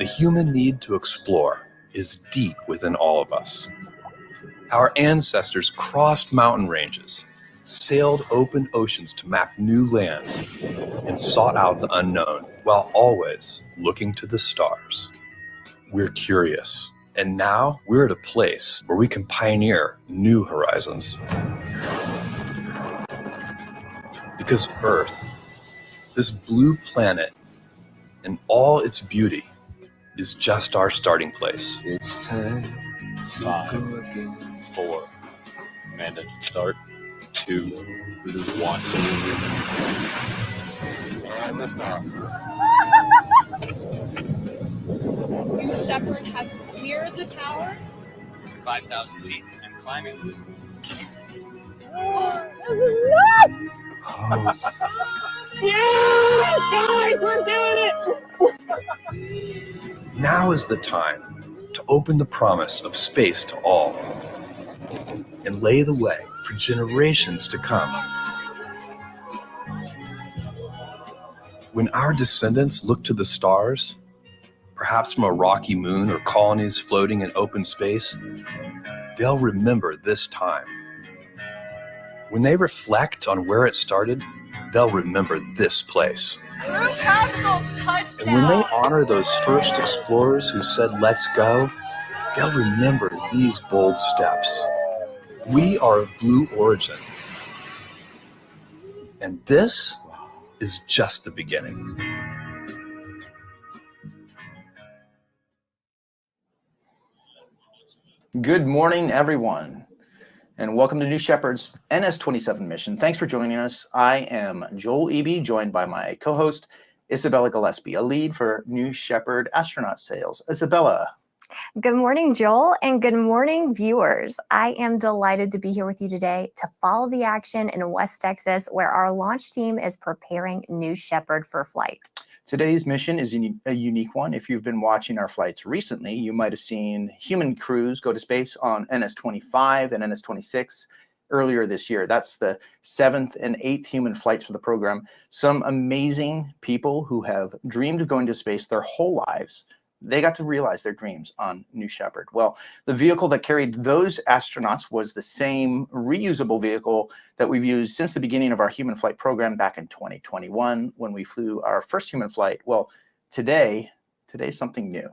The human need to explore is deep within all of us. Our ancestors crossed mountain ranges, sailed open oceans to map new lands, and sought out the unknown while always looking to the stars. We're curious, and now we're at a place where we can pioneer new horizons. Because Earth, this blue planet, in all its beauty, is just our starting place. It's time to 5, go again. 4, commanded to start, 2, 1. New Shepard has cleared the tower. 5,000 feet and climbing. Yes, guys, we're doing it! Now is the time to open the promise of space to all and lay the way for generations to come. When our descendants look to the stars, perhaps from a rocky moon or colonies floating in open space, they'll remember this time. When they reflect on where it started, they'll remember this place. Crew capsule touchdown! And when they honor those first explorers who said, "Let's go," they'll remember these bold steps. We are of Blue Origin. And this is just the beginning. Good morning, everyone, and welcome to New Shepard's NS-27 mission. Thanks for joining us. I am Joel Eby, joined by my co-host, Isabella Gillespie, a lead for New Shepard astronaut sales. Isabella. Good morning, Joel, and good morning, viewers. I am delighted to be here with you today to follow the action in West Texas, where our launch team is preparing New Shepard for flight. Today's mission is a unique one. If you've been watching our flights recently, you might have seen human crews go to space on NS-25 and NS-26 earlier this year. That's the 7th and 8th human flights for the program. Some amazing people who have dreamed of going to space their whole lives. They got to realize their dreams on New Shepard. Well, the vehicle that carried those astronauts was the same reusable vehicle that we've used since the beginning of our human flight program back in 2021 when we flew our first human flight. Well, today's something new.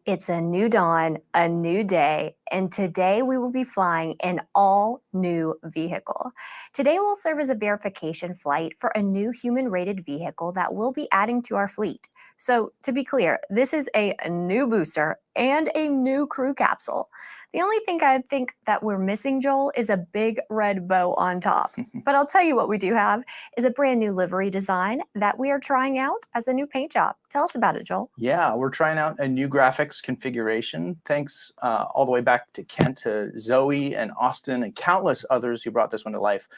It's a new dawn, a new day, and today we will be flying an all-new vehicle. Today will serve as a verification flight for a new human-rated vehicle that we'll be adding to our fleet. So to be clear, this is a new booster and a new crew capsule. The only thing I think that we're missing, Joel, is a big red bow on top. But I'll tell you what we do have is a brand new livery design that we are trying out as a new paint job. Tell us about it, Joel. Yeah, we're trying out a new graphics configuration. Thanks all the way back to Kent, to Zoe and Austin and countless others who brought this one to life.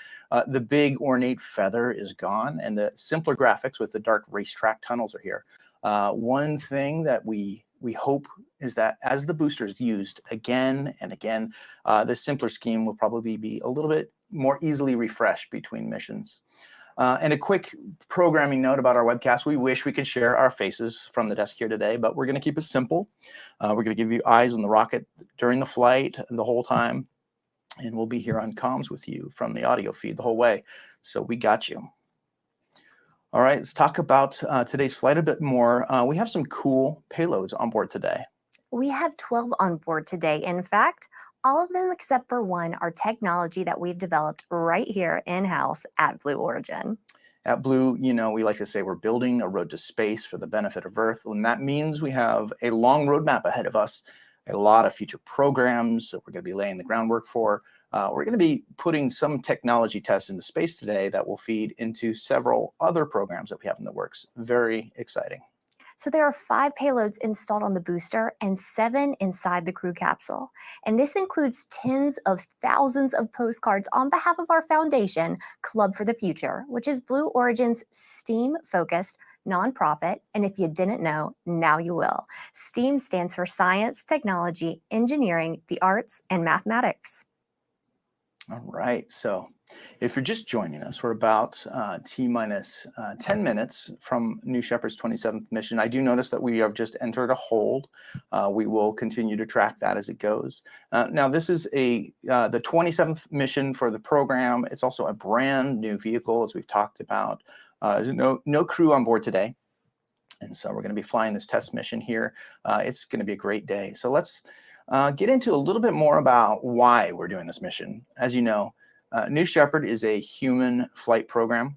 The big ornate feather is gone and the simpler graphics with the dark racetrack tunnels are here. One thing that we hope is that as the booster is used again and again, the simpler scheme will probably be a little bit more easily refreshed between missions. And a quick programming note about our webcast. We wish we could share our faces from the desk here today, but we're going to keep it simple. We're going to give you eyes on the rocket during the flight the whole time, and we'll be here on comms with you from the audio feed the whole way. So we got you. All right, let's talk about today's flight a bit more. We have some cool payloads on board today. We have 12 on board today. In fact, all of them except for one are technology that we've developed right here in-house at Blue Origin. At Blue, you know, we like to say we're building a road to space for the benefit of Earth, and that means we have a long roadmap ahead of us, a lot of future programs that we're going to be laying the groundwork for. We're going to be putting some technology tests into space today that will feed into several other programs that we have in the works. Very exciting. So there are 5 payloads installed on the booster and 7 inside the crew capsule. And this includes tens of thousands of postcards on behalf of our foundation, Club for the Future, which is Blue Origin's STEAM-focused nonprofit. And if you didn't know, now you will. STEAM stands for science, technology, engineering, the arts, and mathematics. All right, so if you're just joining us, we're about T-minus 10 minutes from New Shepard's 27th mission. I do notice that we have just entered a hold. We will continue to track that as it goes. Now, this is the 27th mission for the program. It's also a brand new vehicle, as we've talked about. There's no crew on board today. And so we're going to be flying this test mission here. It's going to be a great day. So let's get into a little bit more about why we're doing this mission. As you know, New Shepard is a human flight program.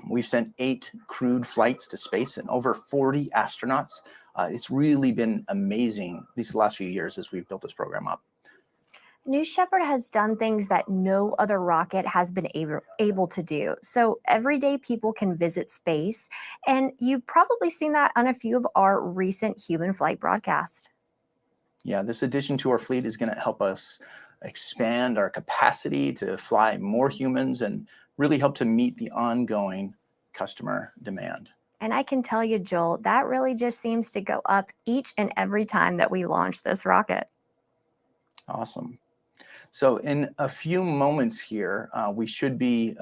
We've sent 8 crewed flights to space and over 40 astronauts. It's really been amazing these last few years as we've built this program up. New Shepard has done things that no other rocket has been able to do. So everyday people can visit space, and you've probably seen that on a few of our recent human flight broadcasts. Yeah, this addition to our fleet is going to help us expand our capacity to fly more humans and really help to meet the ongoing customer demand. And I can tell you, Joel, that really just seems to go up each and every time that we launch this rocket. Awesome. So in a few moments here, we should be,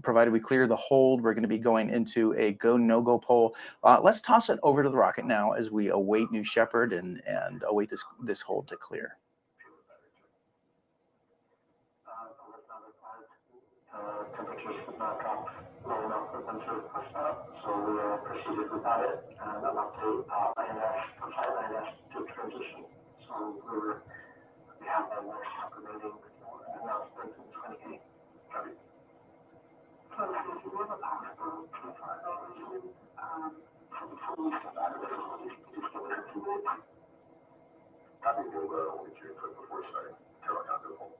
provided we clear the hold, we're going to be going into a go, no-go poll. Let's toss it over to the rocket now as we await New Shepard and await this hold to clear. Temperatures dropped low enough for them to push that, so we proceeded without it and an update INS to transition. So we have that next operating announcement in 28. So if you have a possible profile reason for the full use of that, just give it a few minutes. That'd be good only to put before starting tailing out the hole.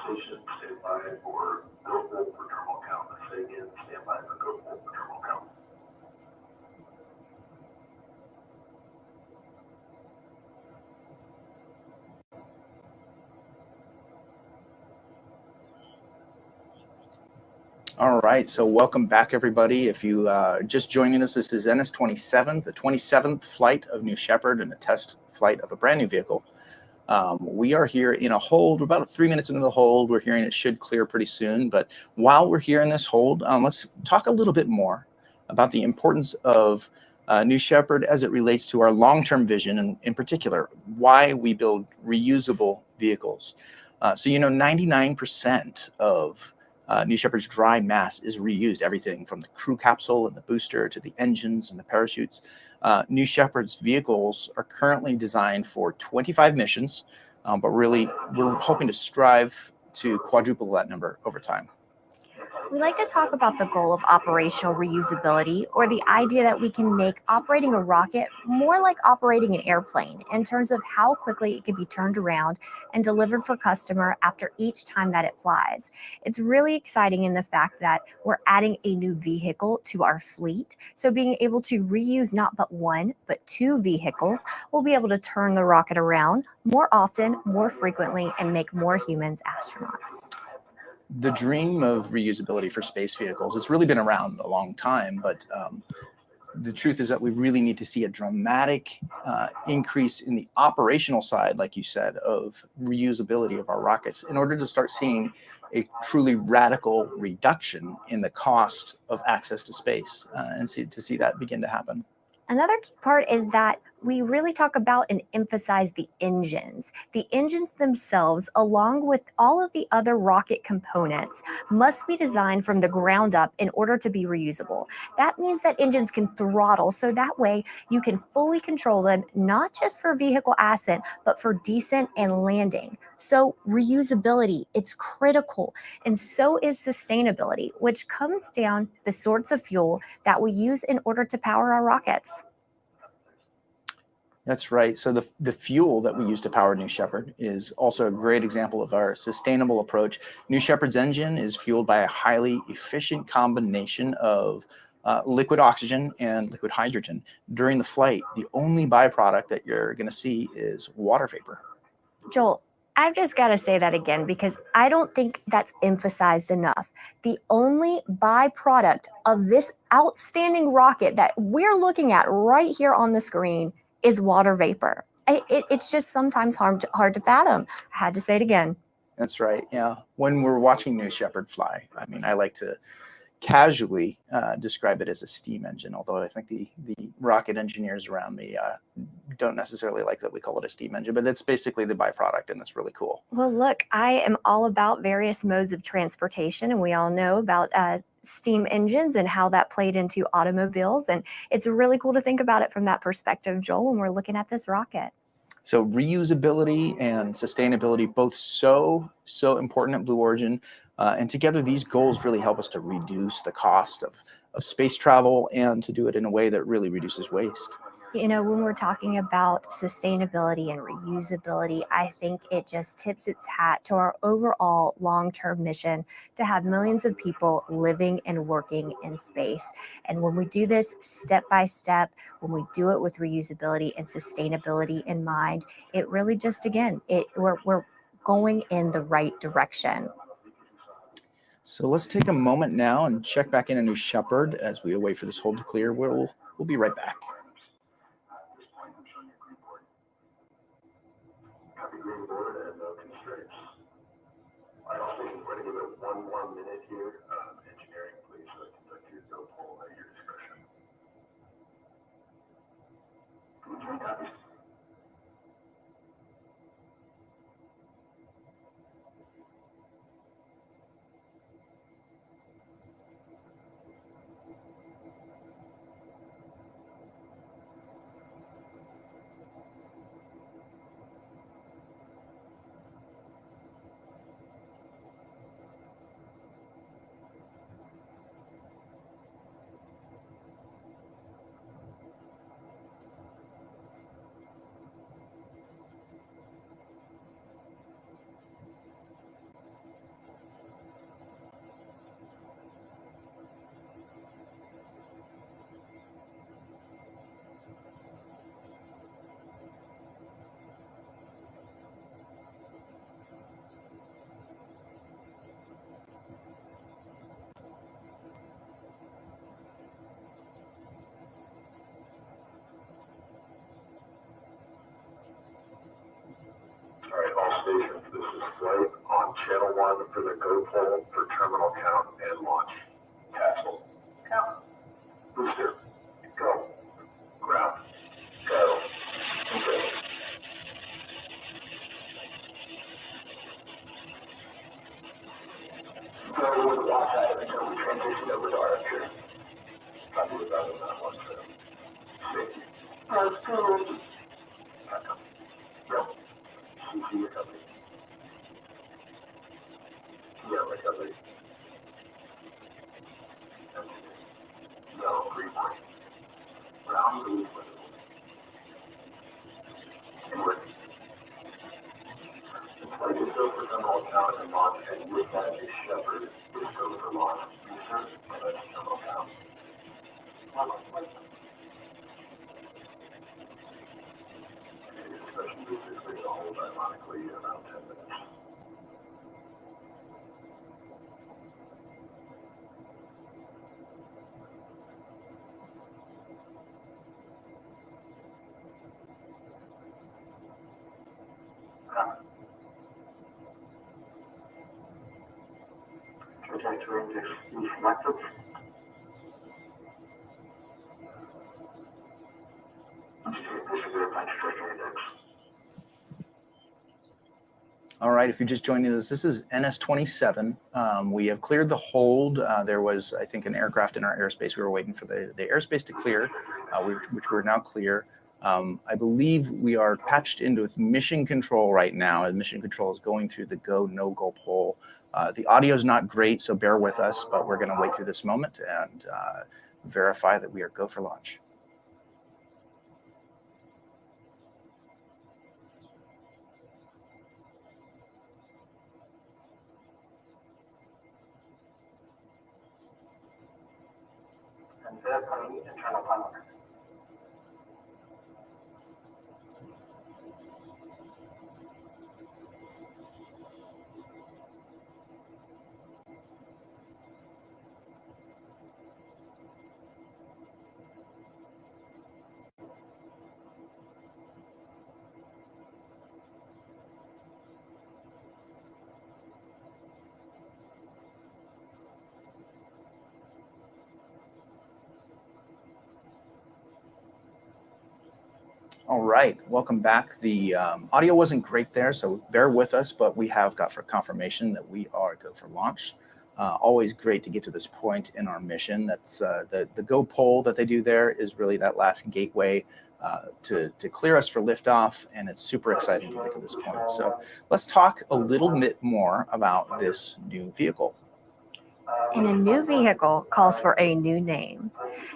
Station standby for go full for terminal count. Let's say again, standby for go full for terminal count. All right, so welcome back, everybody. If you just joining us, this is NS-27, the 27th flight of New Shepard and a test flight of a brand new vehicle. We are here in a hold. We're about 3 minutes into the hold. We're hearing it should clear pretty soon. But while we're here in this hold, let's talk a little bit more about the importance of New Shepard as it relates to our long-term vision, and in particular, why we build reusable vehicles. So, you know, 99% of New Shepard's dry mass is reused. Everything from the crew capsule and the booster to the engines and the parachutes. New Shepard's vehicles are currently designed for 25 missions, but really we're hoping to strive to quadruple that number over time. We like to talk about the goal of operational reusability, or the idea that we can make operating a rocket more like operating an airplane in terms of how quickly it can be turned around and delivered for customer after each time that it flies. It's really exciting in the fact that we're adding a new vehicle to our fleet. So being able to reuse not but 1, but 2 vehicles, we'll be able to turn the rocket around more often, more frequently, and make more humans astronauts. The dream of reusability for space vehicles, it's really been around a long time, but the truth is that we really need to see a dramatic increase in the operational side, like you said, of reusability of our rockets in order to start seeing a truly radical reduction in the cost of access to space and to see that begin to happen. Another key part is that we really talk about and emphasize the engines. The engines themselves, along with all of the other rocket components, must be designed from the ground up in order to be reusable. That means that engines can throttle, so that way you can fully control them, not just for vehicle ascent, but for descent and landing. So reusability, it's critical, and so is sustainability, which comes down to the sorts of fuel that we use in order to power our rockets. That's right. So the fuel that we use to power New Shepard is also a great example of our sustainable approach. New Shepard's engine is fueled by a highly efficient combination of liquid oxygen and liquid hydrogen. During the flight, the only byproduct that you're going to see is water vapor. Joel, I've just got to say that again because I don't think that's emphasized enough. The only byproduct of this outstanding rocket that we're looking at right here on the screen is water vapor. It's just sometimes hard to fathom. I had to say it again. That's right. Yeah. When we're watching New Shepard fly, I mean, I like to casually describe it as a steam engine, although I think the rocket engineers around me don't necessarily like that we call it a steam engine, but that's basically the byproduct, and that's really cool. Well, look, I am all about various modes of transportation, and we all know about steam engines and how that played into automobiles, and it's really cool to think about it from that perspective, Joel, when we're looking at this rocket. So reusability and sustainability, both so important at Blue Origin. And together, these goals really help us to reduce the cost of space travel and to do it in a way that really reduces waste. You know, when we're talking about sustainability and reusability, I think it just tips its hat to our overall long-term mission to have millions of people living and working in space. And when we do this step by step, when we do it with reusability and sustainability in mind, it really just, again, we're going in the right direction. So let's take a moment now and check back in a New Shepard as we wait for this hold to clear. We'll be right back. Copy green board and no constraints. I also think we're going to give it one more minute here. Engineering, please conduct your go poll at your discretion. Copy. All right, all stations, this is flight on channel 1 for the go poll for terminal count and launch. Castle. Count. Booster. Go. Ground. Go. Okay. Go with watch out until we transition over to Archer. Copy the battle on one set. Safety. Two. Backup. Go. CC recovery. Yeah, recovery. No, green point. Round release window. Inward. Flight is go for terminal count and launch, and with that, a Shepard is go for launch. Booster, and that's terminal count. Especially booster clear to hold, ironically, about 10 minutes. Trajectory is selected. Disagree. right, if you're just joining us, this is NS-27. We have cleared the hold. There was, I think, an aircraft in our airspace. We were waiting for the airspace to clear, which we're now clear. I believe we are patched into with mission control right now, and mission control is going through the go, no-go poll. The audio is not great, so bear with us, but we're going to wait through this moment and verify that we are go for launch. And verifying internal pilot. All right, welcome back. The audio wasn't great there, so bear with us, but we have got for confirmation that we are go for launch. Always great to get to this point in our mission. That's the go poll that they do there is really that last gateway to clear us for liftoff, and it's super exciting to get to this point. So let's talk a little bit more about this new vehicle. And a new vehicle calls for a new name.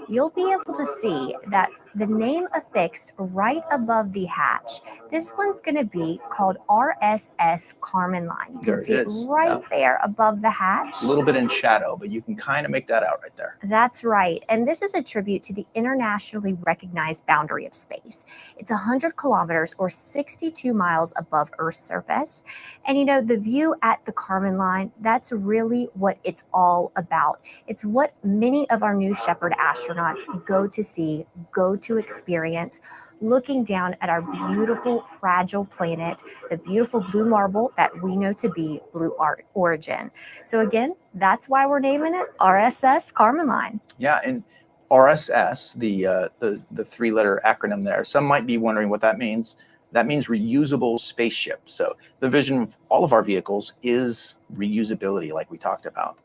You'll be able to see that the name affixed right above the hatch, this one's going to be called RSS Carmen Line. You can There it see it is. right there above the hatch. A little bit in shadow, but you can kind of make that out right there. That's right. And this is a tribute to the internationally recognized boundary of space. It's 100 kilometers or 62 miles above Earth's surface. And you know, the view at the Carmen Line, that's really what it's all about. It's what many of our New Shepard astronauts go to see, go to experience, looking down at our beautiful, fragile planet, the beautiful blue marble that we know to be Blue Origin. So again, that's why we're naming it RSS Carmen Line. Yeah, and RSS, the three-letter acronym there, some might be wondering what that means. That means reusable spaceship. So the vision of all of our vehicles is reusability, like we talked about.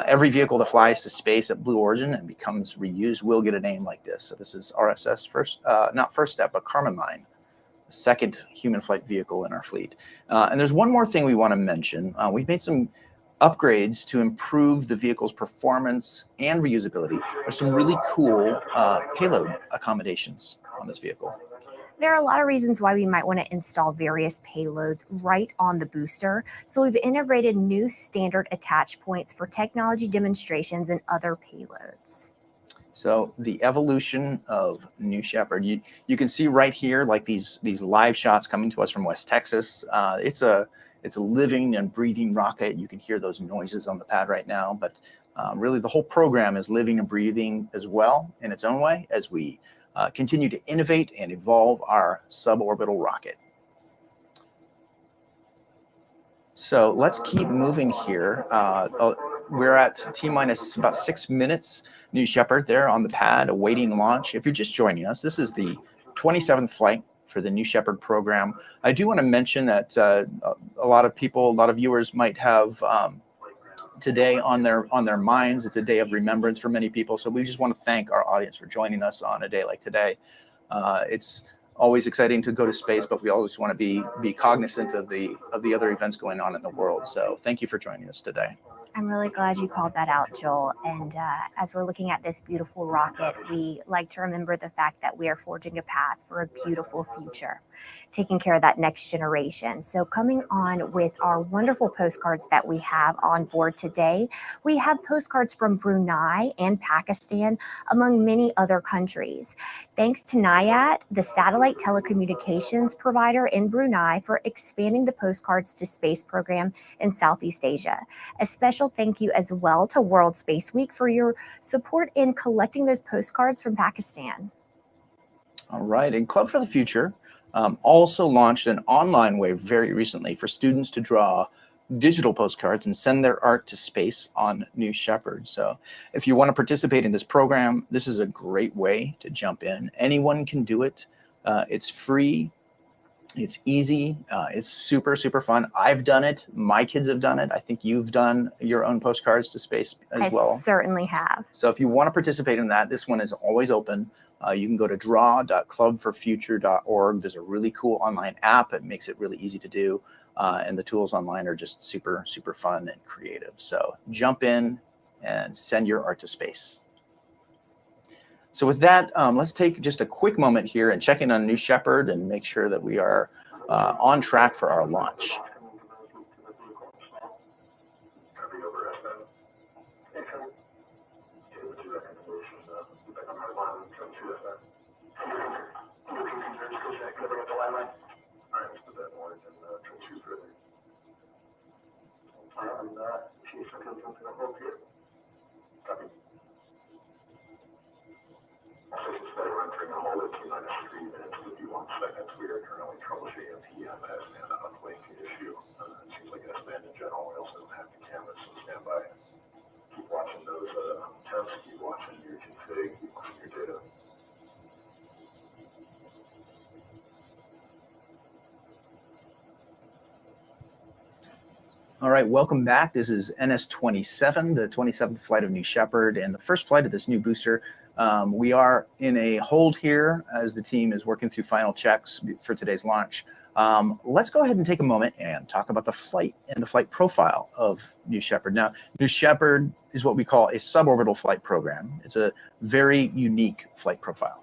Every vehicle that flies to space at Blue Origin and becomes reused will get a name like this. So this is RSS first, not first step, but Carmen Line, the second human flight vehicle in our fleet. And there's one more thing we want to mention. We've made some upgrades to improve the vehicle's performance and reusability. There's some really cool payload accommodations on this vehicle. There are a lot of reasons why we might want to install various payloads right on the booster. So we've integrated new standard attach points for technology demonstrations and other payloads. So the evolution of New Shepard, you can see right here, like these live shots coming to us from West Texas. It's a living and breathing rocket. You can hear those noises on the pad right now, but really the whole program is living and breathing as well in its own way as we continue to innovate and evolve our suborbital rocket. So let's keep moving here. We're at T-minus about 6 minutes. New Shepard there on the pad awaiting launch. If you're just joining us, this is the 27th flight for the New Shepard program. I do want to mention that a lot of people, a lot of viewers might have today on their minds. It's a day of remembrance for many people. So we just want to thank our audience for joining us on a day like today. It's always exciting to go to space, but we always want to be cognizant of the other events going on in the world. So thank you for joining us today. I'm really glad you called that out, Joel. And as we're looking at this beautiful rocket, we like to remember the fact that we are forging a path for a beautiful future, taking care of that next generation. So coming on with our wonderful postcards that we have on board today, we have postcards from Brunei and Pakistan, among many other countries. Thanks to NIAT, the satellite telecommunications provider in Brunei, for expanding the postcards to space program in Southeast Asia. A special thank you as well to World Space Week for your support in collecting those postcards from Pakistan. All right, and Club for the Future also launched an online way very recently for students to draw digital postcards and send their art to space on New Shepard. So if you want to participate in this program, this is a great way to jump in. Anyone can do it. It's free. It's easy. It's super, super fun. I've done it. My kids have done it. I think you've done your own postcards to space as well. I certainly have. So if you want to participate in that, this one is always open. You can go to draw.clubforfuture.org. There's a really cool online app. It makes it really easy to do. And the tools online are just super, super fun and creative. So jump in and send your art to space. So with that, let's take just a quick moment here and check in on New Shepard and make sure that we are on track for our launch. Entering a hole at T-3 minutes, 51 seconds. We are currently troubleshooting a PMS and an unblinking issue. It seems like an S-band in general. We also don't have the cameras, so stand by. Keep watching those temps, keep watching your config, keep watching your data. All right, welcome back. This is NS-27, the 27th flight of New Shepard, and the first flight of this new booster. We are in a hold here as the team is working through final checks for today's launch. Let's go ahead and take a moment and talk about the flight and the flight profile of New Shepard. Now, New Shepard is what we call a suborbital flight program. It's a very unique flight profile.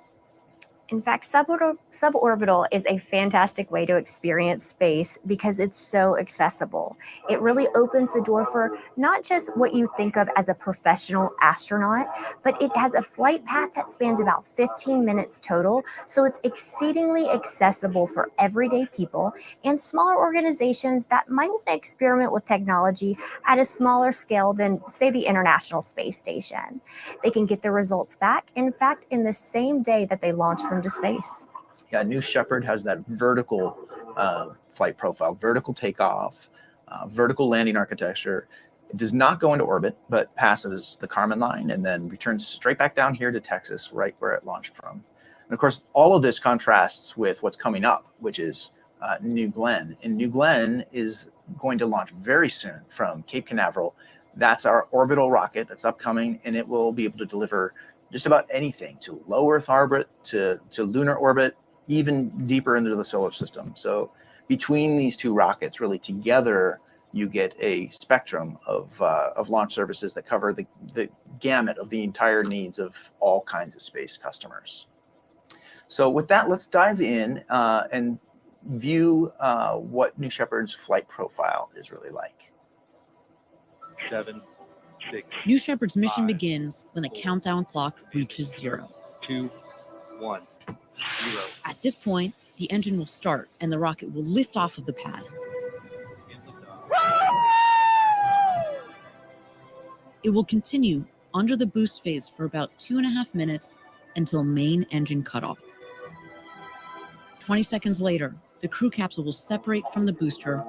In fact, suborbital is a fantastic way to experience space because it's so accessible. It really opens the door for not just what you think of as a professional astronaut, but it has a flight path that spans about 15 minutes total. So it's exceedingly accessible for everyday people and smaller organizations that might want to experiment with technology at a smaller scale than, say, the International Space Station. They can get their results back, in fact, in the same day that they launch them to space. Yeah, New Shepard has that vertical flight profile, vertical takeoff, vertical landing architecture. It does not go into orbit, but passes the Kármán line and then returns straight back down here to Texas, right where it launched from. And of course, all of this contrasts with what's coming up, which is New Glenn. And New Glenn is going to launch very soon from Cape Canaveral. That's our orbital rocket that's upcoming, and it will be able to deliver just about anything to low Earth orbit, to lunar orbit, even deeper into the solar system. So between these two rockets, really together, you get a spectrum of launch services that cover the gamut of the entire needs of all kinds of space customers. So with that, let's dive in and view what New Shepard's flight profile is really like. 7, 6, New Shepard's mission 5, begins when the countdown clock reaches 0. 2, 1, 0. At this point, the engine will start and the rocket will lift off of the pad. It will continue under the boost phase for about 2.5 minutes until main engine cutoff. 20 seconds later, the crew capsule will separate from the booster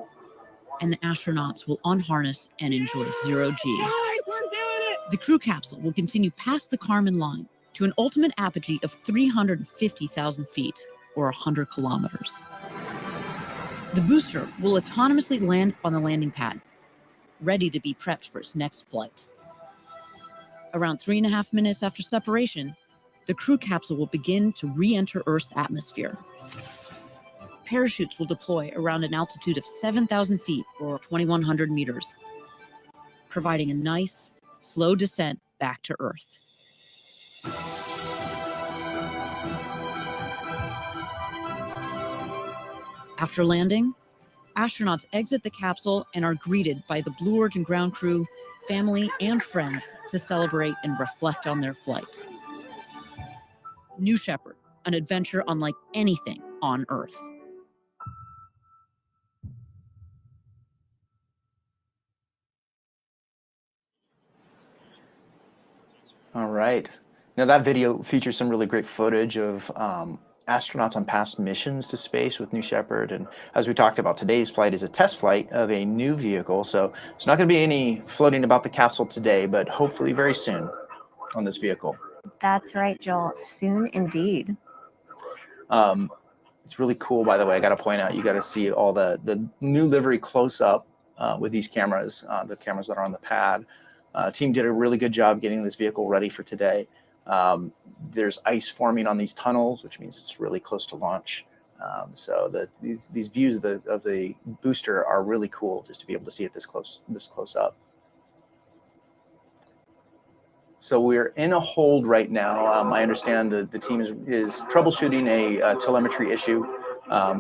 and the astronauts will unharness and enjoy 0G. The crew capsule will continue past the Kármán line to an ultimate apogee of 350,000 feet, or 100 kilometers. The booster will autonomously land on the landing pad, ready to be prepped for its next flight. Around 3.5 minutes after separation, the crew capsule will begin to re-enter Earth's atmosphere. Parachutes will deploy around an altitude of 7,000 feet, or 2,100 meters, providing a nice, slow descent back to Earth. After landing, astronauts exit the capsule and are greeted by the Blue Origin ground crew, family, and friends to celebrate and reflect on their flight. New Shepard, an adventure unlike anything on Earth. All right. Now that video features some really great footage of astronauts on past missions to space with New Shepard. And as we talked about, today's flight is a test flight of a new vehicle. So it's not going to be any floating about the capsule today, but hopefully very soon on this vehicle. That's right, Joel. Soon indeed. It's really cool, by the way. I got to point out, you got to see all the new livery close up with these cameras, the cameras that are on the pad. Team did a really good job getting this vehicle ready for today. There's ice forming on these tunnels, which means it's really close to launch. So these views of the booster are really cool, just to be able to see it this close up. So we're in a hold right now. I understand the team is troubleshooting a telemetry issue,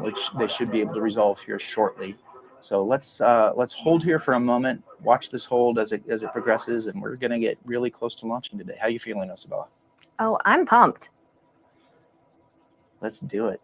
which they should be able to resolve here shortly. So let's hold here for a moment, watch this hold as it progresses, and we're going to get really close to launching today. How are you feeling, Isabella? Oh, I'm pumped. Let's do it.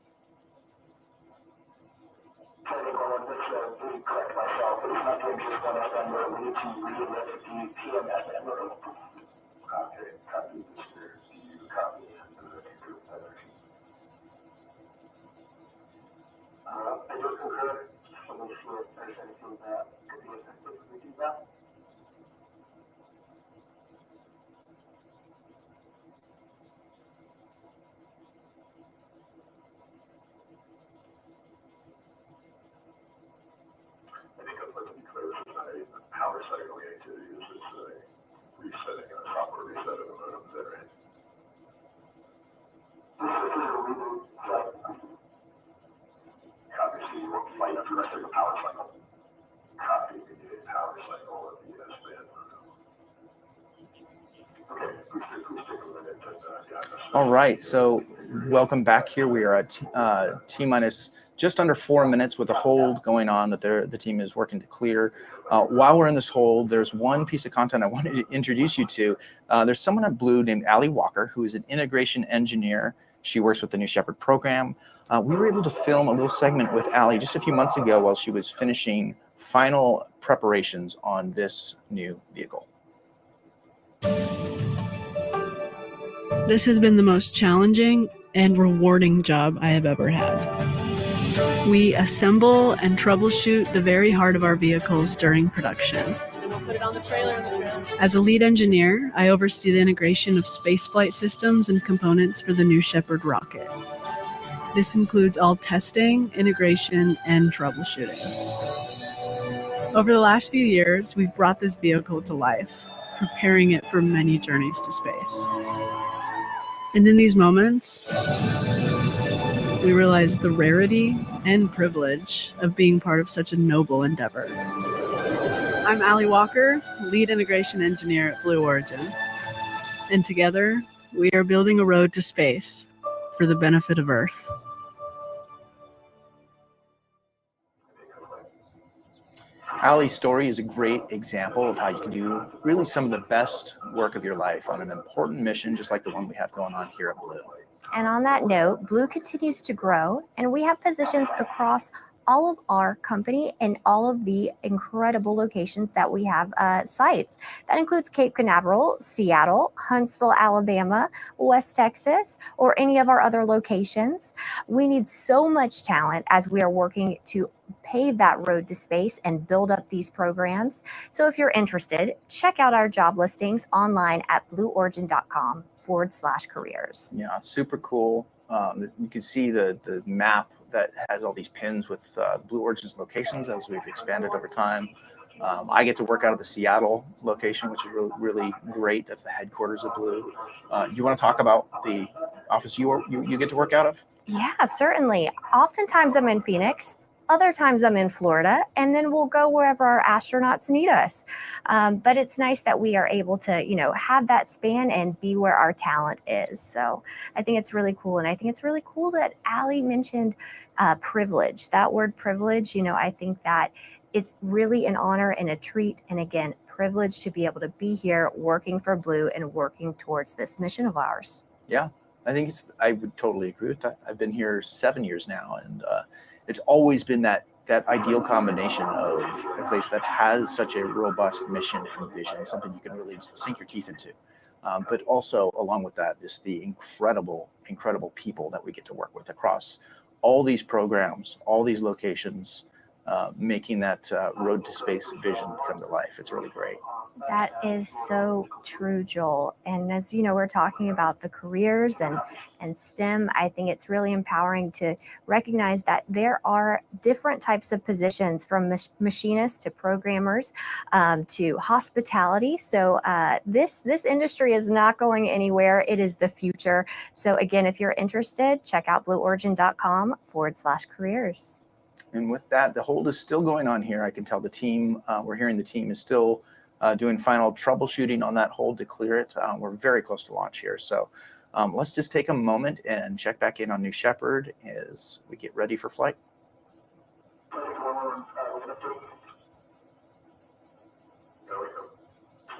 I do concur. Let me see if there's anything that could be effective if we do that. I think I'd like to be clear, this is not a power cycle activity. This is a resetting, a software reset of the modem. Is that right? This is a reboot flight. Copy, so you won't flight after the rest of the power cycle. Copy the power cycle of the S-band. Okay, please take a minute and All right, so welcome back here. We are at T-minus just under 4 minutes with a hold going on that the team is working to clear. While we're in this hold, there's one piece of content I wanted to introduce you to. There's someone at Blue named Allie Walker, who is an integration engineer. She works with the New Shepard program. We were able to film a little segment with Allie just a few months ago while she was finishing final preparations on this new vehicle. This has been the most challenging and rewarding job I have ever had. We assemble and troubleshoot the very heart of our vehicles during production. And we'll put it on the trailer in the trailer. As a lead engineer, I oversee the integration of spaceflight systems and components for the New Shepard rocket. This includes all testing, integration, and troubleshooting. Over the last few years, we've brought this vehicle to life, preparing it for many journeys to space. And in these moments, we realize the rarity and privilege of being part of such a noble endeavor. I'm Allie Walker, lead integration engineer at Blue Origin. And together, we are building a road to space for the benefit of Earth. Allie's story is a great example of how you can do really some of the best work of your life on an important mission, just like the one we have going on here at Blue. And on that note, Blue continues to grow, and we have positions across all of our company and all of the incredible locations that we have sites. That includes Cape Canaveral, Seattle, Huntsville, Alabama, West Texas, or any of our other locations. We need so much talent as we are working to pave that road to space and build up these programs. So if you're interested, check out our job listings online at blueorigin.com/careers. Yeah, super cool. You can see the map that has all these pins with Blue Origin's locations as we've expanded over time. I get to work out of the Seattle location, which is really great. That's the headquarters of Blue. You want to talk about the office you get to work out of? Yeah, certainly. Oftentimes I'm in Phoenix. Other times I'm in Florida, and then we'll go wherever our astronauts need us. But it's nice that we are able to, have that span and be where our talent is. So I think it's really cool. And I think it's really cool that Allie mentioned privilege. That word privilege, I think that it's really an honor and a treat. And again, privilege to be able to be here working for Blue and working towards this mission of ours. Yeah, I would totally agree with that. I've been here 7 years now, and it's always been that ideal combination of a place that has such a robust mission and vision, something you can really sink your teeth into. But also along with that, just the incredible people that we get to work with across all these programs, all these locations. making that road to space vision come to life. It's really great. That is so true, Joel. And as you know, we're talking about the careers and STEM. I think it's really empowering to recognize that there are different types of positions, from machinists to programmers to hospitality. So this industry is not going anywhere. It is the future. So again, if you're interested, check out blueorigin.com/careers. And with that, the hold is still going on here. I can tell the team, we're hearing the team is still doing final troubleshooting on that hold to clear it. We're very close to launch here. So let's just take a moment and check back in on New Shepard as we get ready for flight.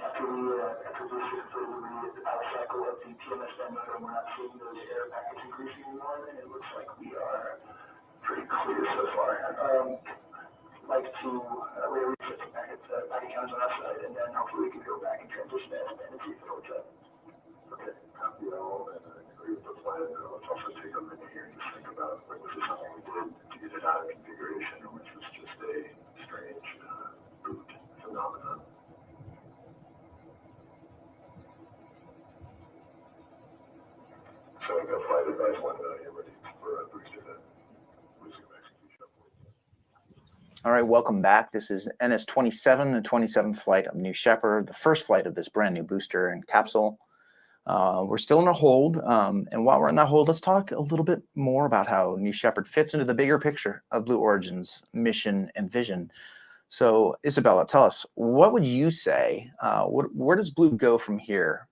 After we introduce it through the power cycle of the PMSM motor, we're not seeing those air packets increasing anymore, and it looks like we are pretty clear so far. Like to reset the packet counts on our side, and then hopefully we can go back and transition as and see if it holds up. Okay, copy all, and I agree with the plan. Let's also take a minute here and just think about, like, was this something we did to get it out of configuration, or was this just a strange boot phenomenon? So we go flight advice 1 million, ready for a booster then. Resume execution. All right, welcome back. This is NS-27, the 27th flight of New Shepard, the first flight of this brand new booster and capsule. We're still in a hold, and while we're in that hold, let's talk a little bit more about how New Shepard fits into the bigger picture of Blue Origin's mission and vision. So, Isabella, tell us, what would you say? Where does Blue go from here?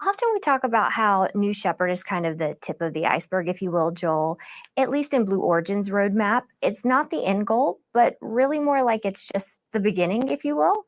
Often we talk about how New Shepard is kind of the tip of the iceberg, if you will, Joel. At least in Blue Origin's roadmap, it's not the end goal, but really more like it's just the beginning, if you will.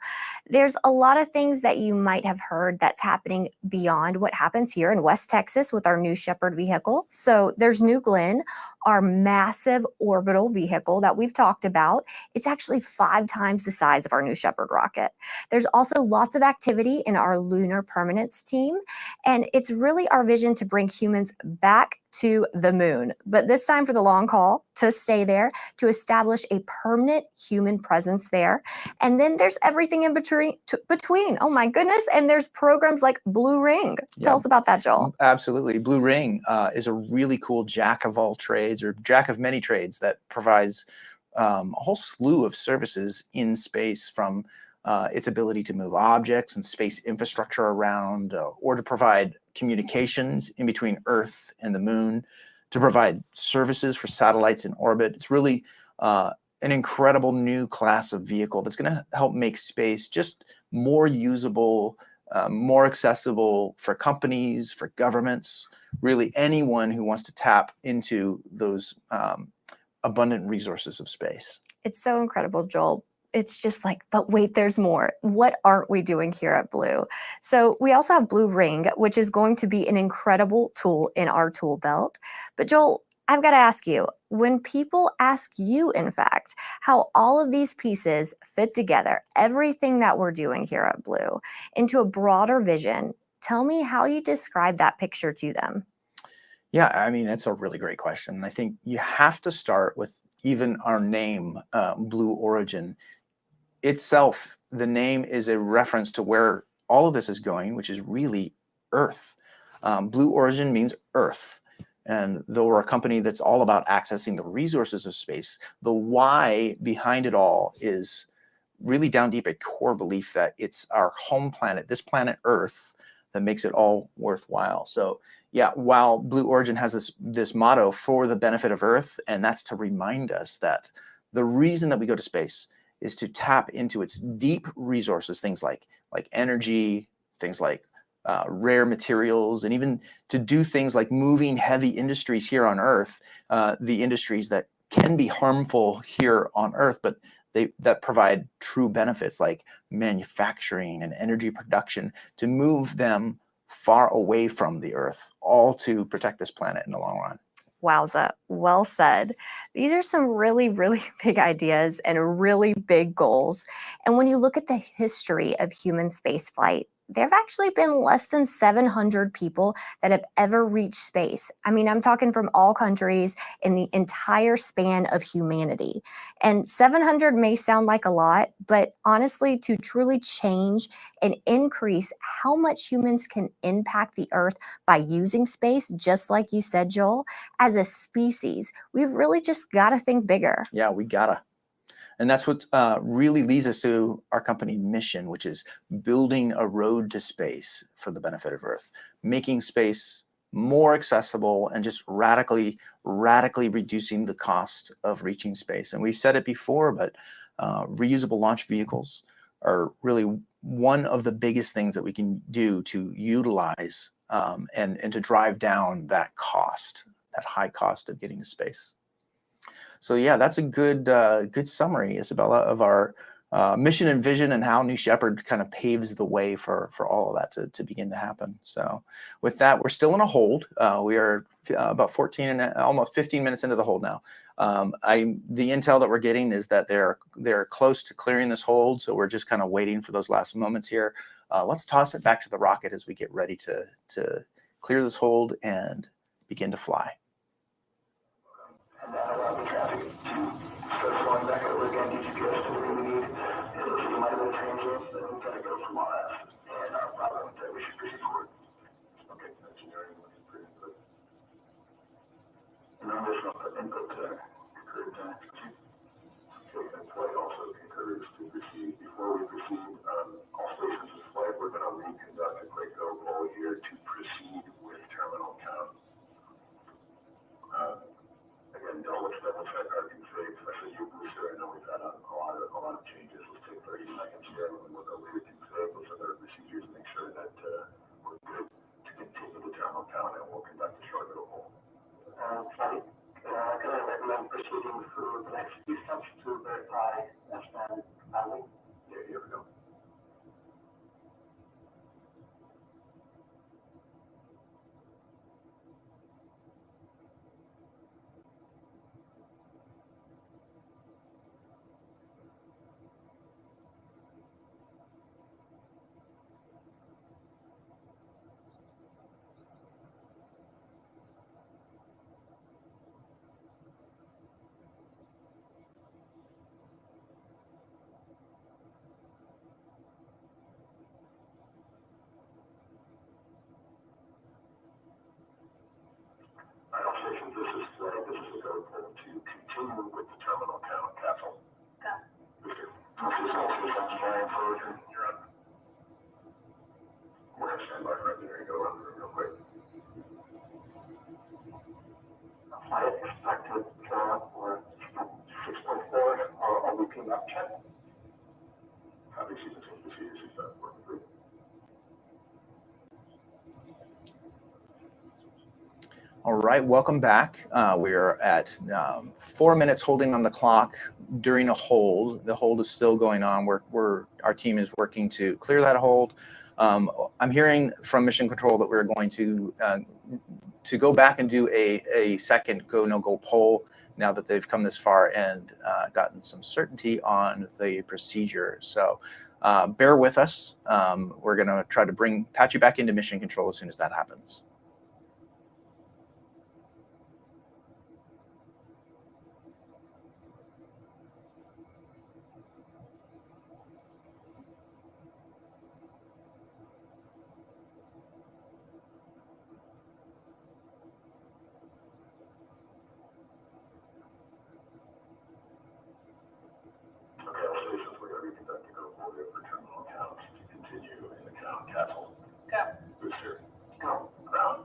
There's a lot of things that you might have heard that's happening beyond what happens here in West Texas with our New Shepard vehicle. So there's New Glenn, our massive orbital vehicle that we've talked about. It's actually 5 times the size of our New Shepard rocket. There's also lots of activity in our lunar permanence team, and it's really our vision to bring humans back to the moon, but this time for the long haul, to stay there, to establish a permanent human presence there. And then there's everything in between. Oh my goodness. And there's programs like Blue Ring. Tell us about that, Joel. Absolutely. Blue Ring is a really cool jack of all trades, or jack of many trades, that provides a whole slew of services in space, from its ability to move objects and space infrastructure around, or to provide communications in between Earth and the moon, to provide services for satellites in orbit. It's really an incredible new class of vehicle that's going to help make space just more usable, more accessible for companies, for governments, really anyone who wants to tap into those abundant resources of space. It's so incredible, Joel. It's just like, but wait, there's more. What aren't we doing here at Blue? So we also have Blue Ring, which is going to be an incredible tool in our tool belt. But Joel, I've got to ask you, when people ask you, in fact, how all of these pieces fit together, everything that we're doing here at Blue, into a broader vision, tell me how you describe that picture to them. Yeah, I mean, that's a really great question. I think you have to start with even our name, Blue Origin. Itself, the name is a reference to where all of this is going, which is really Earth. Blue Origin means Earth. And though we're a company that's all about accessing the resources of space, the why behind it all is really down deep a core belief that it's our home planet, this planet Earth, that makes it all worthwhile. So yeah, while Blue Origin has this motto, for the benefit of Earth, and that's to remind us that the reason that we go to space is to tap into its deep resources, things like energy, things like rare materials, and even to do things like moving heavy industries here on Earth, the industries that can be harmful here on Earth, but that provide true benefits like manufacturing and energy production, to move them far away from the Earth, all to protect this planet in the long run. Wowza, well said. These are some really, really big ideas and really big goals. And when you look at the history of human spaceflight, there have actually been less than 700 people that have ever reached space. I mean, I'm talking from all countries in the entire span of humanity. And 700 may sound like a lot, but honestly, to truly change and increase how much humans can impact the Earth by using space, just like you said, Joel, as a species, we've really just got to think bigger. Yeah, we gotta. And that's what really leads us to our company mission, which is building a road to space for the benefit of Earth, making space more accessible and just radically reducing the cost of reaching space. And we've said it before, but reusable launch vehicles are really one of the biggest things that we can do to utilize and to drive down that cost, that high cost of getting to space. So yeah, that's a good summary, Isabella, of our mission and vision and how New Shepard kind of paves the way for all of that to begin to happen. So with that, we're still in a hold. We are about 14 and almost 15 minutes into the hold now. The intel that we're getting is that they're close to clearing this hold, so we're just kind of waiting for those last moments here. Let's toss it back to the rocket as we get ready to clear this hold and begin to fly. And then allow the traffic to start flowing back over again to GPS to where we need. And if you might have been changes, then we've got to go from our ass. And our problem that we should proceed forward. Okay, engineering looking pretty good. And additional input concurred proceed. Okay, and flight also concurs to proceed. Before we proceed, all stations of flight, we're going to reconduct a quick go poll here to proceed with terminal count. Again, double check our config, especially you, Booster. I know we've had a lot of changes. Let's take 30 seconds here and we'll go over your config. We'll set our procedures and make sure that we're good to continue the terminal count, and we'll conduct a short go poll. Can I recommend proceeding through the next few steps to verify S-band value? Yeah, here we go. Stations, this is a go poll to continue with the terminal count capsule. Go. This is engineering for Origin. You're on. We're going to stand by for engineering. Go run through real quick. Flight expected for 6.4. I'll repeat that check. Copy sequence procedures. Is that working through? All right, welcome back. We're at 4 minutes holding on the clock during a hold. The hold is still going on. Our team is working to clear that hold. I'm hearing from Mission Control that we're going to go back and do a second go no go poll now that they've come this far and gotten some certainty on the procedure. So bear with us. We're going to try to patch you back into Mission Control as soon as that happens. Booster, go. Ground.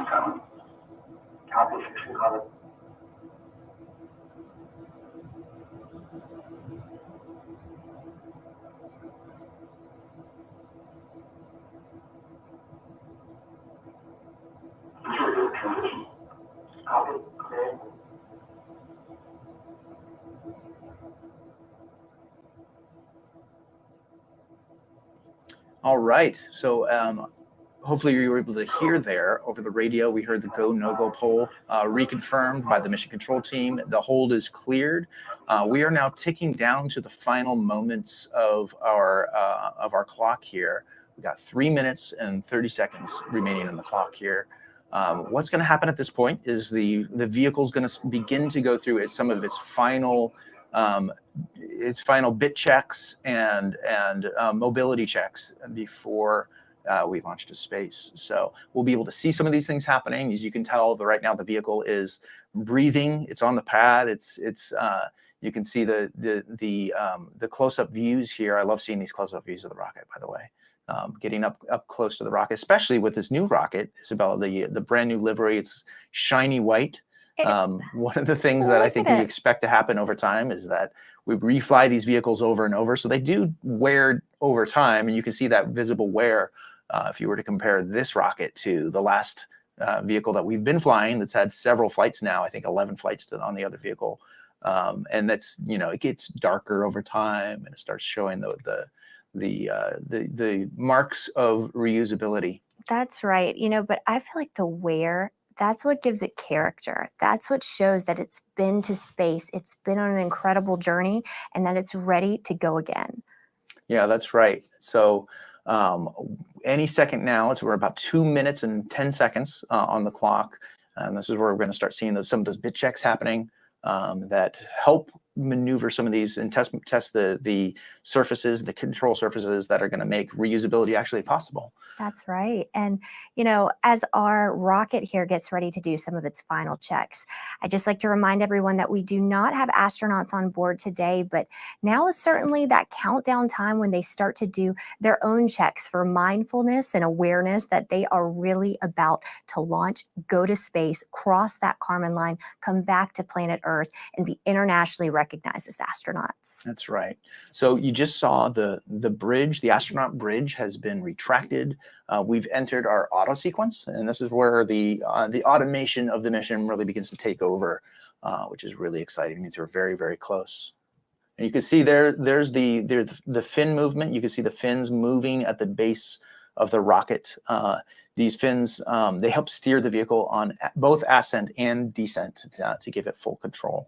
7. Copy, 16 covered. Transition. Copy, clear. All right. So hopefully you were able to hear there over the radio. We heard the go, no-go poll reconfirmed by the mission control team. The hold is cleared. We are now ticking down to the final moments of our clock here. We got 3 minutes and 30 seconds remaining on the clock here. What's going to happen at this point is the vehicle is going to begin to go through some of its final bit checks and mobility checks before we launch to space. So we'll be able to see some of these things happening. As you can tell, right now the vehicle is breathing. It's on the pad. You can see the close-up views here. I love seeing these close-up views of the rocket, by the way. Getting up close to the rocket, especially with this new rocket, Isabella, the brand new livery. It's shiny white. One of the things that I think we expect to happen over time is that we refly these vehicles over and over. So they do wear over time, and you can see that visible wear if you were to compare this rocket to the last vehicle that we've been flying that's had several flights now, I think 11 flights on the other vehicle. And that's, it gets darker over time, and it starts showing the marks of reusability. That's right. But I feel like the wear, that's what gives it character. That's what shows that it's been to space. It's been on an incredible journey, and that it's ready to go again. Yeah, that's right. So any second now, we're about 2 minutes and 10 seconds on the clock. And this is where we're going to start seeing some of those bit checks happening that help maneuver some of these and test the surfaces, the control surfaces that are going to make reusability actually possible. That's right. And, as our rocket here gets ready to do some of its final checks, I'd just like to remind everyone that we do not have astronauts on board today, but now is certainly that countdown time when they start to do their own checks for mindfulness and awareness that they are really about to launch, go to space, cross that Kármán line, come back to planet Earth, and be internationally recognized as astronauts. That's right. So you just saw the bridge, the astronaut bridge has been retracted. We've entered our auto sequence, and this is where the automation of the mission really begins to take over, which is really exciting. It means we're very, very close. And you can see there's the fin movement. You can see the fins moving at the base of the rocket. These fins, they help steer the vehicle on both ascent and descent to give it full control.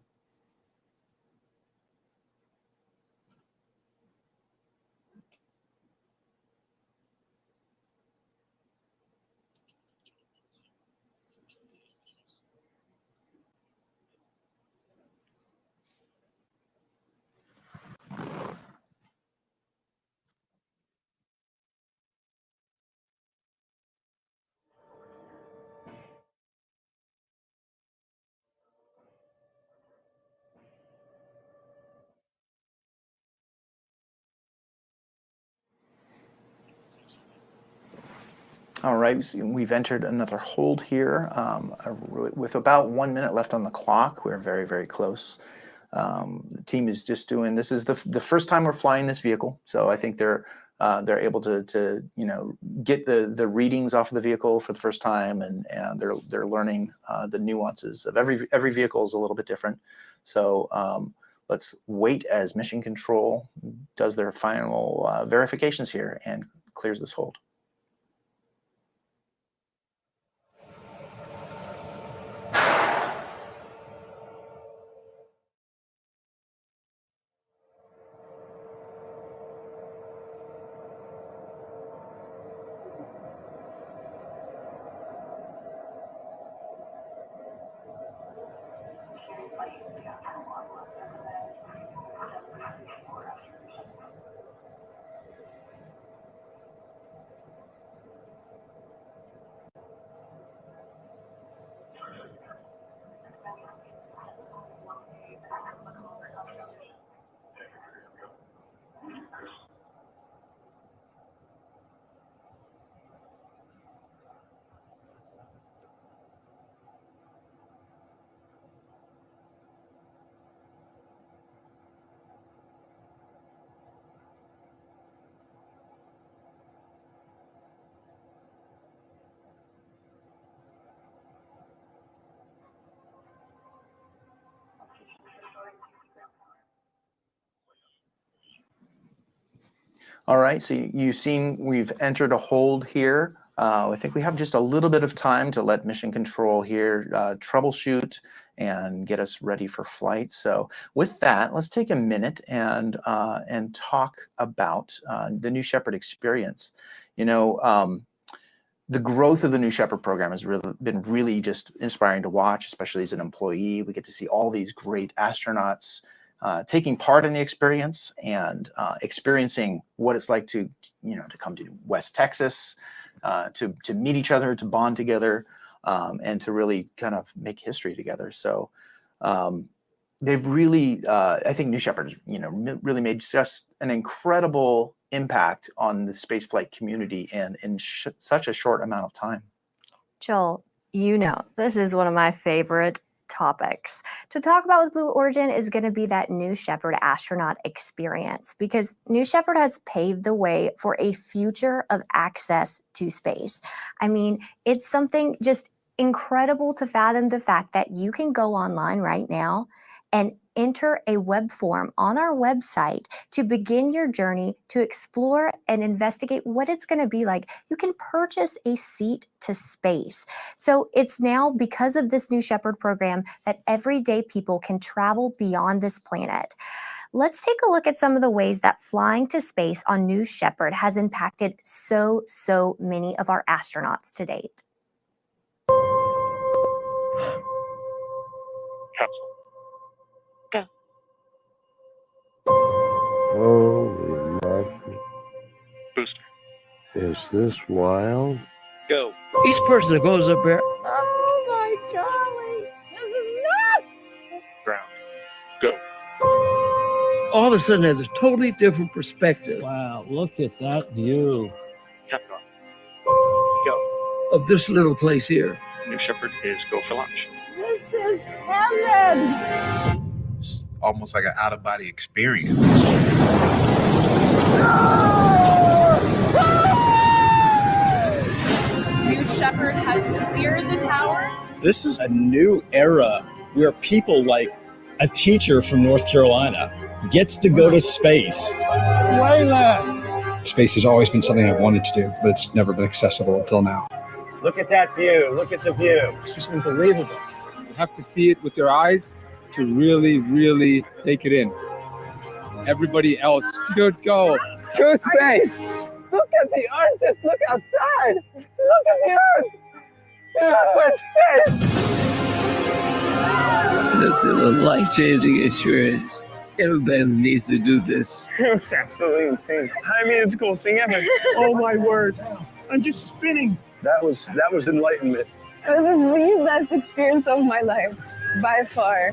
All right, we've entered another hold here with about 1 minute left on the clock. We're very, very close. The team is just doing, this is the first time we're flying this vehicle, so I think they're able to get the readings off of the vehicle for the first time, and they're learning the nuances of every vehicle is a little bit different. So let's wait as mission control does their final verifications here and clears this hold. All right, so you've seen we've entered a hold here. I think we have just a little bit of time to let mission control here troubleshoot and get us ready for flight. So with that, let's take a minute and talk about the New Shepard experience. You know, the growth of the New Shepard program has been really just inspiring to watch, especially as an employee. We get to see all these great astronauts taking part in the experience and experiencing what it's like to, to come to West Texas, to meet each other, to bond together, and to really kind of make history together. So they've really, I think New Shepard has, really made just an incredible impact on the spaceflight community and in such a short amount of time. Joel, this is one of my favorite topics to talk about with Blue Origin is going to be that New Shepard astronaut experience, because New Shepard has paved the way for a future of access to space. I mean, it's something just incredible to fathom the fact that you can go online right now and enter a web form on our website to begin your journey to explore and investigate what it's going to be like. You can purchase a seat to space. So it's now, because of this New Shepard program, that everyday people can travel beyond this planet. Let's take a look at some of the ways that flying to space on New Shepard has impacted so many of our astronauts to date. Capsule. Holy monkey. Booster. Is this wild? Go. Each person that goes up there, Oh my golly! This is nuts! Ground. Go. all of a sudden has a totally different perspective. Wow, look at that view. Capcom. Go. Of this little place here. New Shepard is go for launch. This is heaven! It's almost like an out-of-body experience. New Shepard has cleared the tower. This is a new era where people like a teacher from North Carolina gets to go to space. Space has always been something I've wanted to do, but it's never been accessible until now. Look at that view. Look at the view. It's just unbelievable. You have to see it with your eyes to really, really take it in. Everybody else should go to space. Look at the Earth. Just look outside. Look at the Earth. We're space. This is a life-changing experience. Everybody needs to do this. It's absolutely insane. I mean, it's the coolest thing ever. Oh my word. I'm just spinning. That was enlightenment. This is the best experience of my life, by far.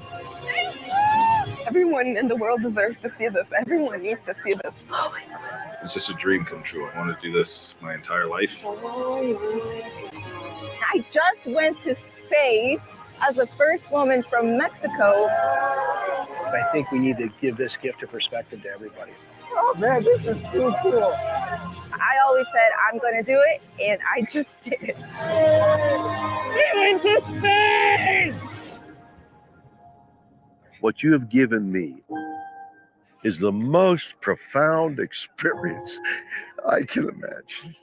Everyone in the world deserves to see this. Everyone needs to see this. Oh my God. It's just a dream come true. I wanted to do this my entire life. I just went to space as the first woman from Mexico. I think we need to give this gift of perspective to everybody. Oh man, this is so cool. I always said I'm going to do it, and I just did it. We went to space! What you have given me is the most profound experience I can imagine.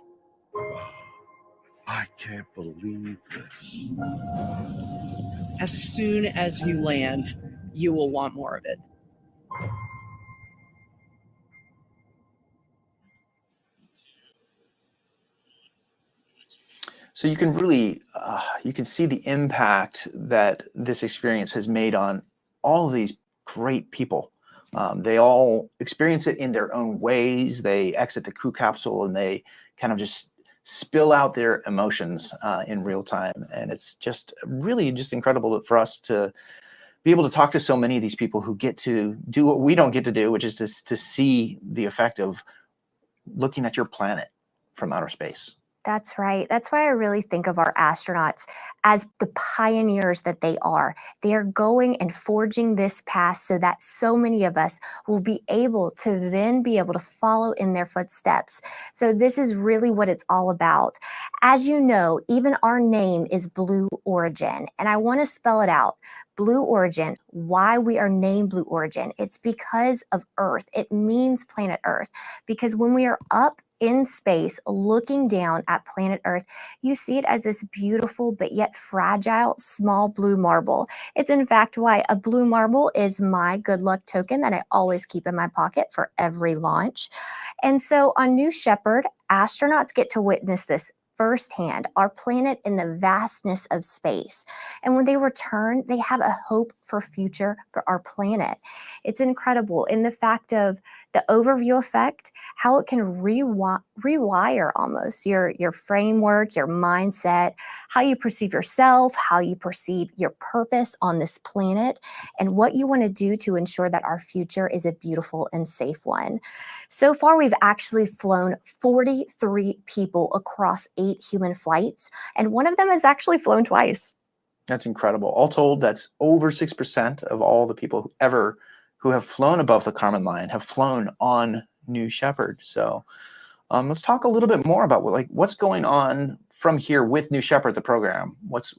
I can't believe this. As soon as you land, you will want more of it. So you can really, you can see the impact that this experience has made on all of these great people. They all experience it in their own ways. They exit the crew capsule and they kind of just spill out their emotions in real time. And it's just really just incredible for us to be able to talk to so many of these people who get to do what we don't get to do, which is to see the effect of looking at your planet from outer space. That's right. That's why I really think of our astronauts as the pioneers that they are. They are going and forging this path so that so many of us will be able to then be able to follow in their footsteps. So this is really what it's all about. As you know, even our name is Blue Origin, and I want to spell it out. Blue Origin, why we are named Blue Origin. It's because of Earth. It means planet Earth. Because when we are up in space looking down at planet Earth, you see it as this beautiful but yet fragile small blue marble. It's in fact why a blue marble is my good luck token that I always keep in my pocket for every launch. And so on New Shepard, astronauts get to witness this firsthand, our planet in the vastness of space. And when they return, they have a hope for future for our planet. It's incredible in the fact of the overview effect, how it can rewire almost your framework, your mindset, how you perceive yourself, how you perceive your purpose on this planet, and what you want to do to ensure that our future is a beautiful and safe one. So far, we've actually flown 43 people across 8 human flights, and one of them has actually flown twice. That's incredible. All told, that's over 6% of all the people who have flown above the Kármán line have flown on New Shepard. So let's talk a little bit more about what's going on from here with New Shepard, the program. What's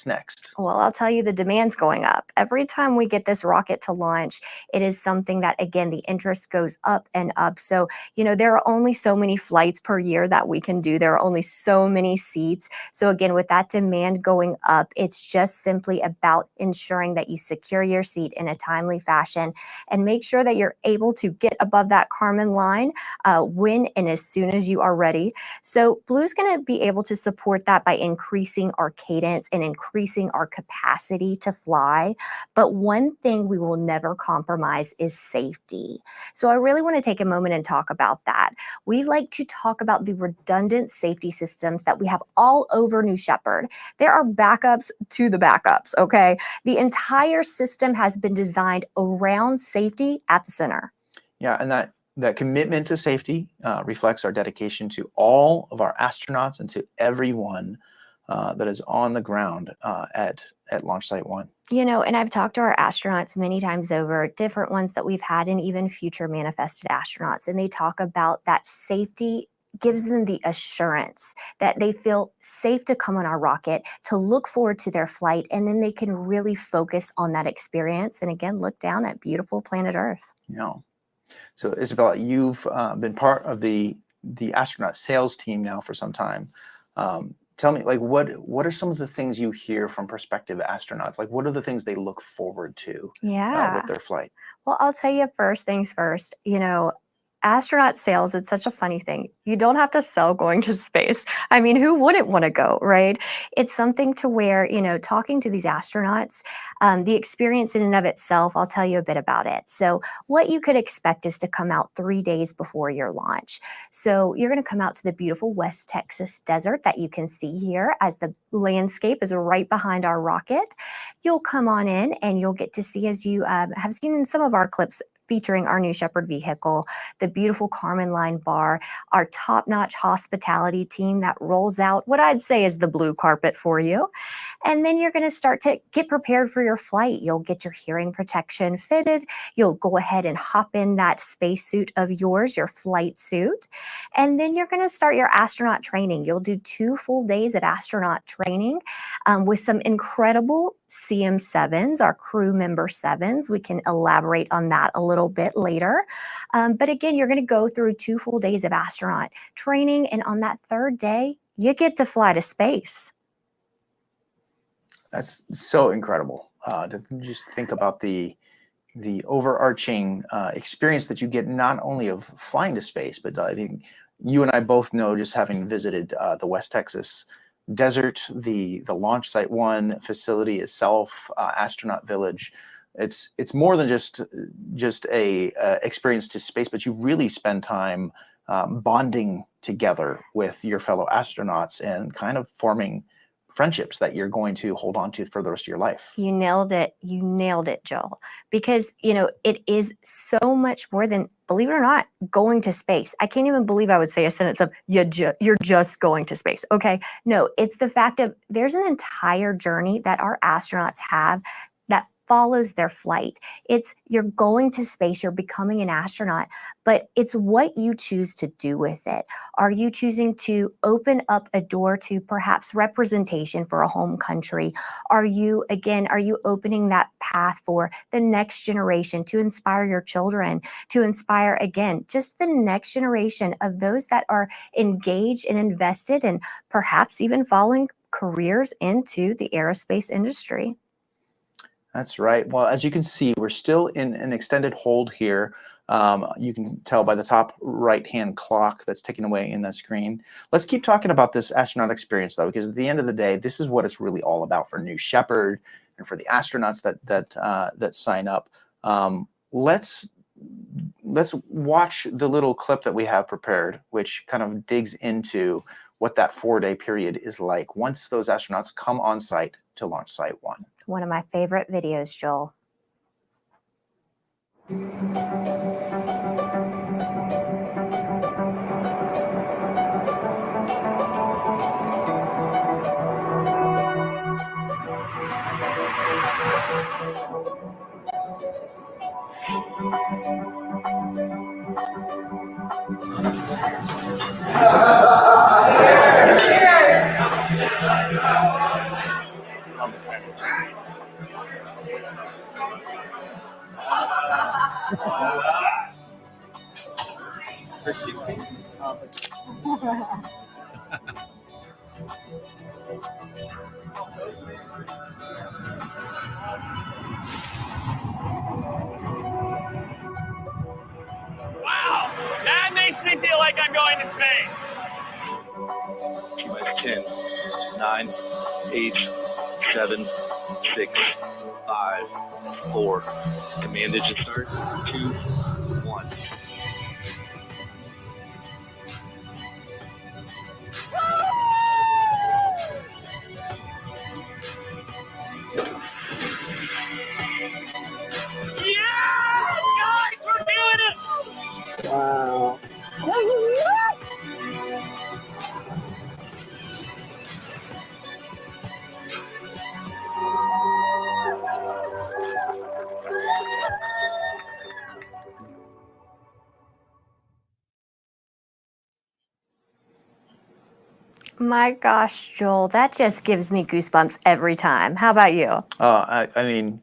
next? Well, I'll tell you, the demand's going up. Every time we get this rocket to launch, it is something that, again, the interest goes up and up. So, there are only so many flights per year that we can do. There are only so many seats. So again, with that demand going up, it's just simply about ensuring that you secure your seat in a timely fashion and make sure that you're able to get above that Kármán line when and as soon as you are ready. So Blue's going to be able to support that by increasing our cadence and increasing our capacity to fly. But one thing we will never compromise is safety. So I really want to take a moment and talk about that. We like to talk about the redundant safety systems that we have all over New Shepard. There are backups to the backups, okay? The entire system has been designed around safety at the center. Yeah, and that commitment to safety reflects our dedication to all of our astronauts and to everyone that is on the ground at Launch Site 1. And I've talked to our astronauts many times over, different ones that we've had and even future manifested astronauts, and they talk about that safety gives them the assurance that they feel safe to come on our rocket, to look forward to their flight, and then they can really focus on that experience and again, look down at beautiful planet Earth. Yeah. So Isabella, you've been part of the astronaut sales team now for some time. Tell me, what are some of the things you hear from prospective astronauts? What are the things they look forward to with their flight? Well, I'll tell you first things first. Astronaut sales, it's such a funny thing. You don't have to sell going to space. I mean, who wouldn't want to go, right? It's something to where, talking to these astronauts, the experience in and of itself, I'll tell you a bit about it. So what you could expect is to come out 3 days before your launch. So you're going to come out to the beautiful West Texas desert that you can see here as the landscape is right behind our rocket. You'll come on in and you'll get to see, as you have seen in some of our clips, featuring our New Shepard vehicle, the beautiful Kármán line bar, our top-notch hospitality team that rolls out what I'd say is the blue carpet for you. And then you're going to start to get prepared for your flight. You'll get your hearing protection fitted. You'll go ahead and hop in that spacesuit of yours, your flight suit. And then you're going to start your astronaut training. You'll do 2 full days of astronaut training with some incredible CM7s, our crew member 7s. We can elaborate on that a little bit later. But again, you're going to go through 2 full days of astronaut training. And on that 3rd day, you get to fly to space. That's so incredible to just think about the overarching experience that you get, not only of flying to space, but I think you and I both know, just having visited the West Texas desert, the Launch Site 1 facility itself, astronaut village. It's more than just a experience to space, but you really spend time bonding together with your fellow astronauts and kind of forming friendships that you're going to hold on to for the rest of your life. You nailed it. You nailed it, Joel. Because, it is so much more than, believe it or not, going to space. I can't even believe I would say a sentence of, you're just going to space. Okay. No, it's the fact of there's an entire journey that our astronauts have that follows their flight. It's you're going to space, you're becoming an astronaut, but it's what you choose to do with it. Are you choosing to open up a door to perhaps representation for a home country? Are you opening that path for the next generation to inspire your children, to inspire, again, just the next generation of those that are engaged and invested and perhaps even following careers into the aerospace industry? That's right. Well, as you can see, we're still in an extended hold here. You can tell by the top right-hand clock that's ticking away in the screen. Let's keep talking about this astronaut experience, though, because at the end of the day, this is what it's really all about for New Shepard and for the astronauts that sign up. Let's watch the little clip that we have prepared, which kind of digs into what that 4-day period is like once those astronauts come on site to launch Site 1. One of my favorite videos, Joel. Wow, that makes me feel like I'm going to space. 10, 9, 8, 7, 6, 5, 4. Command engine start. 2, 1. Yeah, guys, we're doing it. Wow. My gosh, Joel, that just gives me goosebumps every time. How about you? I mean,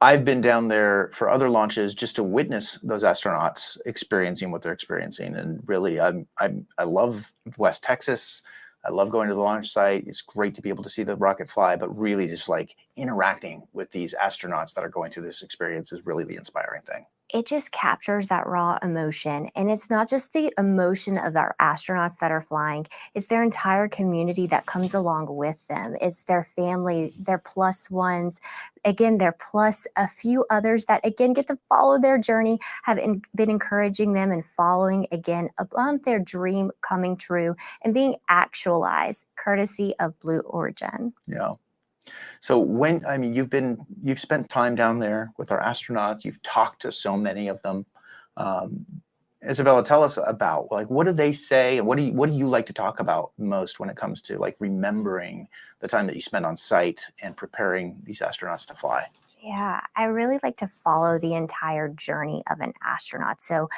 I've been down there for other launches just to witness those astronauts experiencing what they're experiencing, and really, I love West Texas. I love going to the launch site. It's great to be able to see the rocket fly, but really just like interacting with these astronauts that are going through this experience is really the inspiring thing. It just captures that raw emotion. And it's not just the emotion of our astronauts that are flying, it's their entire community that comes along with them. It's their family, their plus ones, again, their plus a few others that, again, get to follow their journey, have been encouraging them and following, again, upon their dream coming true and being actualized, courtesy of Blue Origin. Yeah. So you've spent time down there with our astronauts. You've talked to so many of them. Isabella, tell us about what do they say, and what do you like to talk about most when it comes to remembering the time that you spent on site and preparing these astronauts to fly? Yeah, I really like to follow the entire journey of an astronaut. So,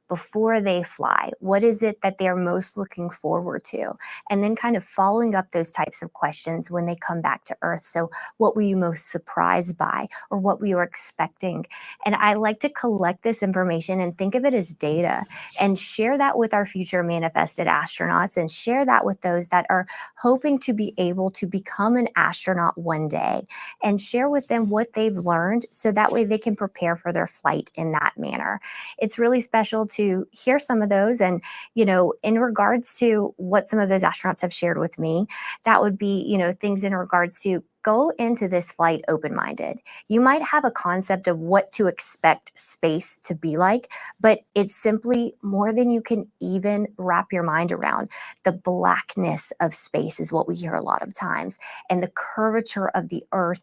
before they fly, what is it that they're most looking forward to? And then kind of following up those types of questions when they come back to Earth. So what were you most surprised by, or what were you expecting? And I like to collect this information and think of it as data and share that with our future manifested astronauts, and share that with those that are hoping to be able to become an astronaut one day, and share with them what they've learned, so that way they can prepare for their flight in that manner. It's really special to hear some of those. And, in regards to what some of those astronauts have shared with me, that would be, things in regards to go into this flight open-minded. You might have a concept of what to expect space to be like, but it's simply more than you can even wrap your mind around. The blackness of space is what we hear a lot of times, and the curvature of the Earth.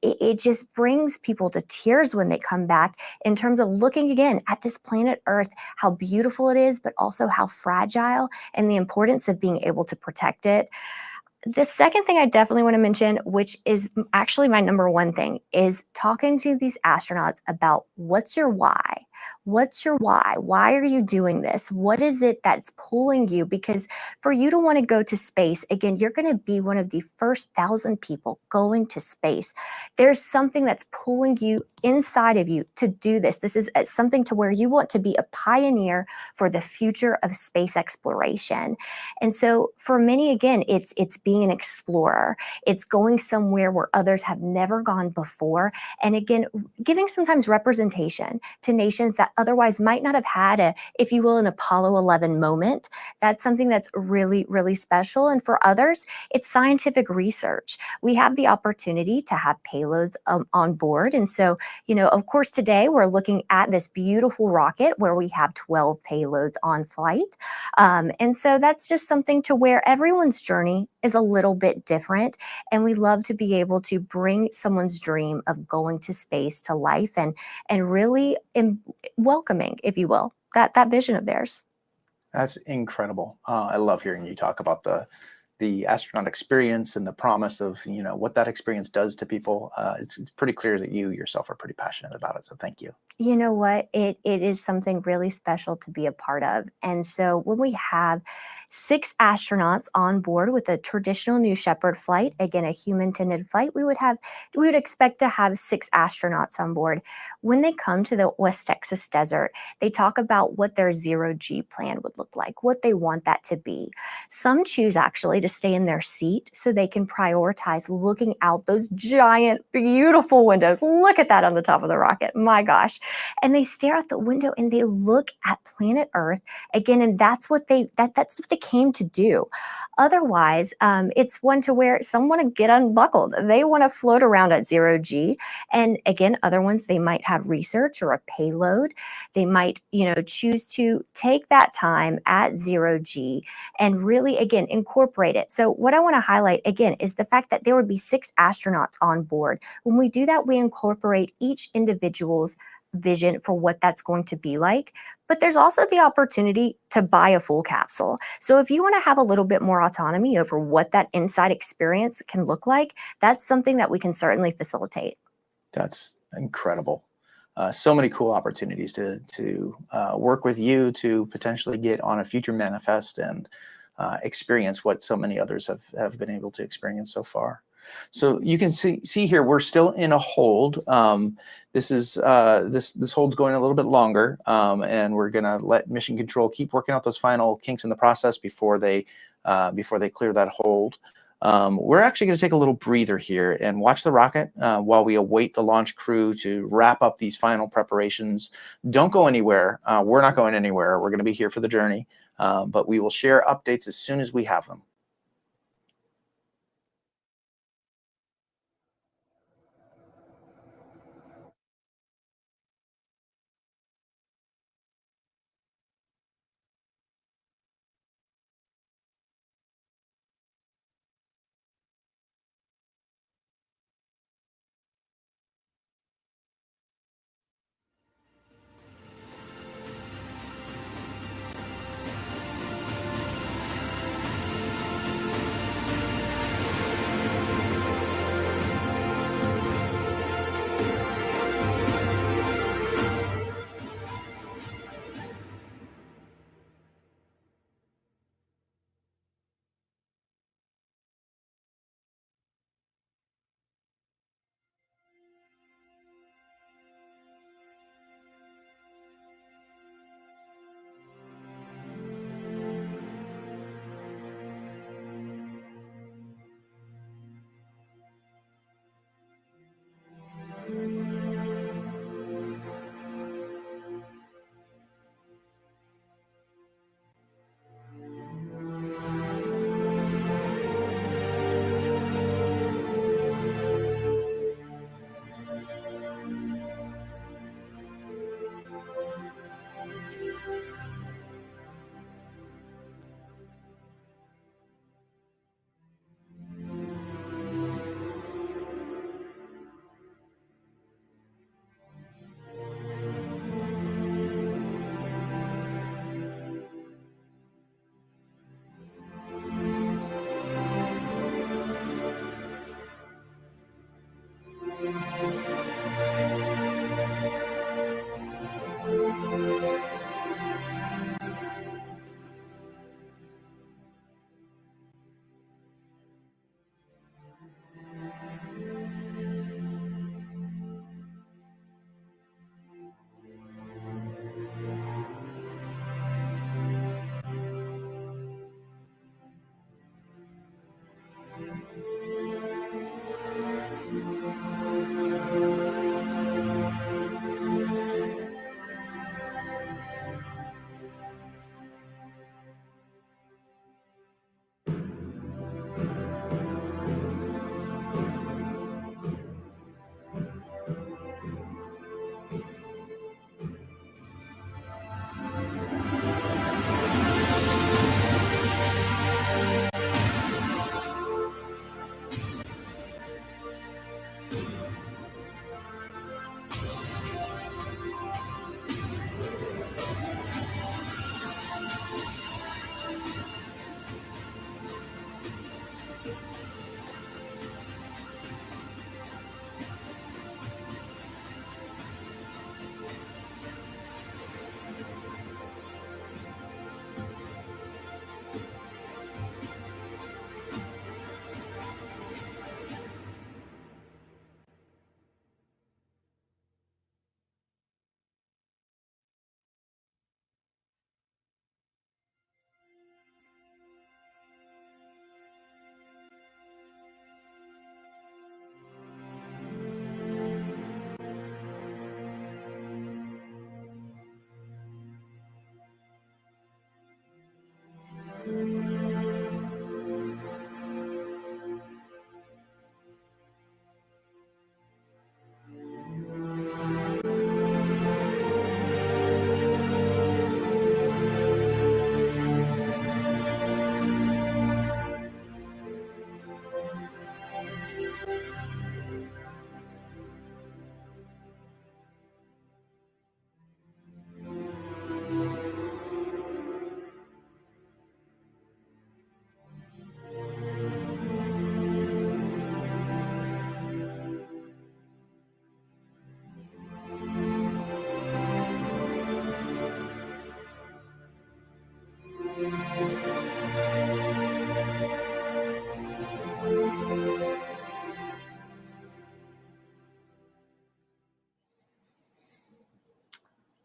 It just brings people to tears when they come back in terms of looking again at this planet Earth, how beautiful it is, but also how fragile, and the importance of being able to protect it. The second thing I definitely want to mention, which is actually my number one thing, is talking to these astronauts about what's your why? What's your why? Why are you doing this? What is it that's pulling you? Because for you to want to go to space, again, you're going to be one of the first 1,000 people going to space. There's something that's pulling you inside of you to do this. This is something to where you want to be a pioneer for the future of space exploration. And so for many, again, it's being an explorer. It's going somewhere where others have never gone before. And again, giving sometimes representation to nations that otherwise might not have had a, if you will, an Apollo 11 moment. That's something that's really, really special. And for others, it's scientific research. We have the opportunity to have payloads on board. And so, of course, today we're looking at this beautiful rocket where we have 12 payloads on flight. And so that's just something to where everyone's journey is a little bit different. And we love to be able to bring someone's dream of going to space to life and really welcoming, if you will, that vision of theirs. That's incredible. I love hearing you talk about the astronaut experience and the promise of, what that experience does to people. It's pretty clear that you yourself are pretty passionate about it. So thank you. You know what? It is something really special to be a part of. And so when we have 6 astronauts on board with a traditional New Shepard flight, again, a human-tended flight, we would expect to have 6 astronauts on board. When they come to the West Texas desert, they talk about what their zero-G plan would look like, what they want that to be. Some choose actually to stay in their seat so they can prioritize looking out those giant, beautiful windows. Look at that on the top of the rocket. My gosh. And they stare out the window and they look at planet Earth again, and that's what they came to do. Otherwise, it's one to where some want to get unbuckled. They want to float around at 0G. And again, other ones, they might have research or a payload. They might, choose to take that time at 0G and really, again, incorporate it. So what I want to highlight again is the fact that there would be 6 astronauts on board. When we do that, we incorporate each individual's vision for what that's going to be like. But there's also the opportunity to buy a full capsule. So if you want to have a little bit more autonomy over what that inside experience can look like, that's something that we can certainly facilitate. That's incredible. So many cool opportunities to work with you to potentially get on a future manifest and experience what so many others have been able to experience so far. So you can see here, we're still in a hold. This hold's going a little bit longer, and we're gonna let Mission Control keep working out those final kinks in the process before they clear that hold. We're actually gonna take a little breather here and watch the rocket while we await the launch crew to wrap up these final preparations. Don't go anywhere. We're not going anywhere. We're gonna be here for the journey, but we will share updates as soon as we have them.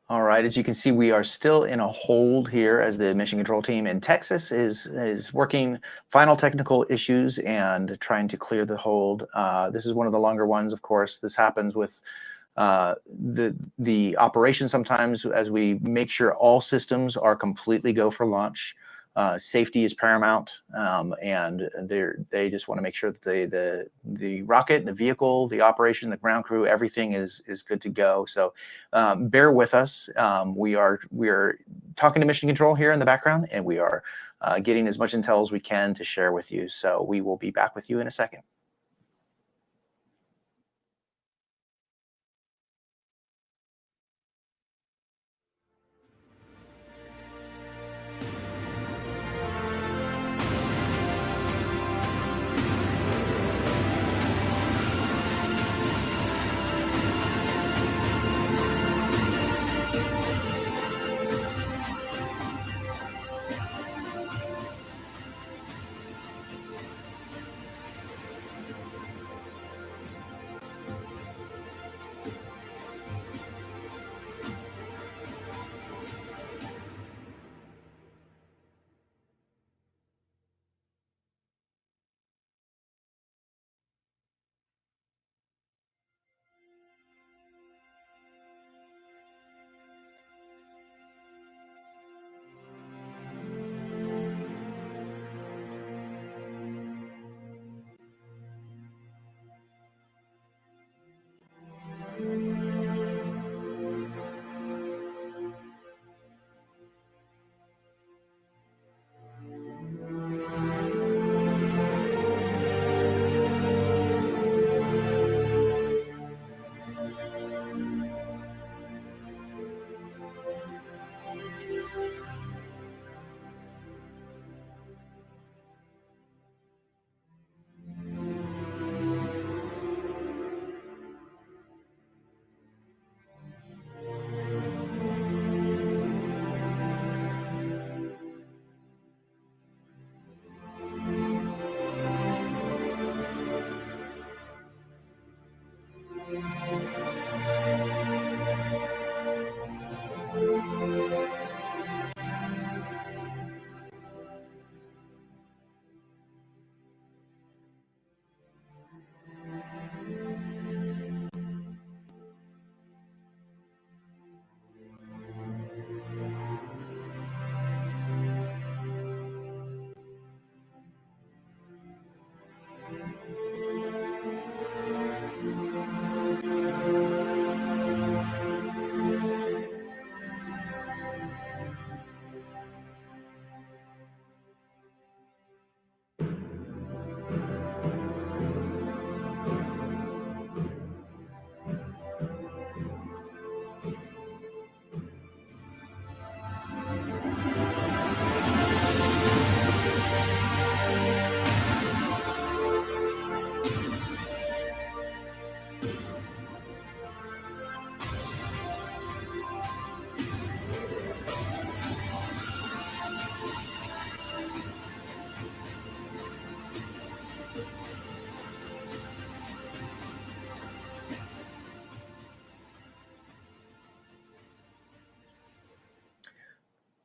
All right, as you can see, we are still in a hold here as the mission control team in Texas is working final technical issues and trying to clear the hold. This is one of the longer ones, of course. This happens with the operation sometimes as we make sure all systems are completely go for launch. Safety is paramount, and they just want to make sure that the rocket, the vehicle, the operation, the ground crew, everything is good to go. So bear with us. We are talking to mission control here in the background, and we are getting as much intel as we can to share with you. So we will be back with you in a second.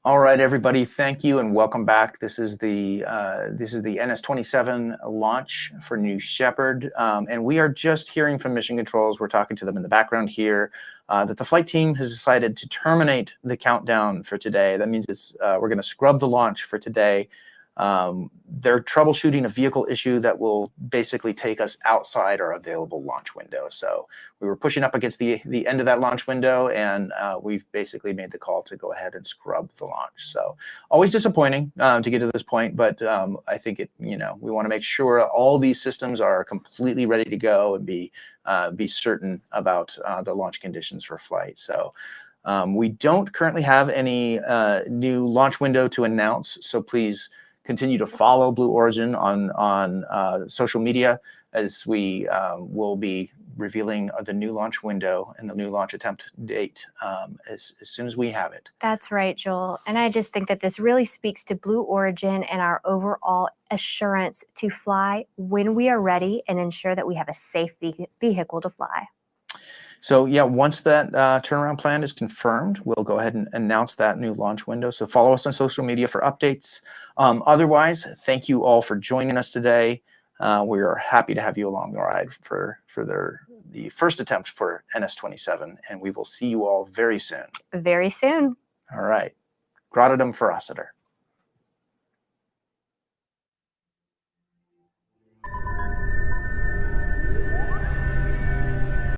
All right, everybody, thank you and welcome back. This is the NS-27 launch for New Shepard, and we are just hearing from Mission Controls. We're talking to them in the background here that the flight team has decided to terminate the countdown for today. That means we're going to scrub the launch for today. They're troubleshooting a vehicle issue that will basically take us outside our available launch window. So we were pushing up against the end of that launch window, and we've basically made the call to go ahead and scrub the launch. So always disappointing to get to this point, but I think we want to make sure all these systems are completely ready to go and be certain about the launch conditions for flight. So we don't currently have any new launch window to announce, so please continue to follow Blue Origin on social media, as we will be revealing the new launch window and the new launch attempt date as soon as we have it. That's right, Joel. And I just think that this really speaks to Blue Origin and our overall assurance to fly when we are ready and ensure that we have a safe vehicle to fly. So yeah, once that turnaround plan is confirmed, we'll go ahead and announce that new launch window. So follow us on social media for updates. Otherwise, thank you all for joining us today. We are happy to have you along the ride for the first attempt for NS-27, and we will see you all very soon. Very soon. All right. Gratitum for Rossiter.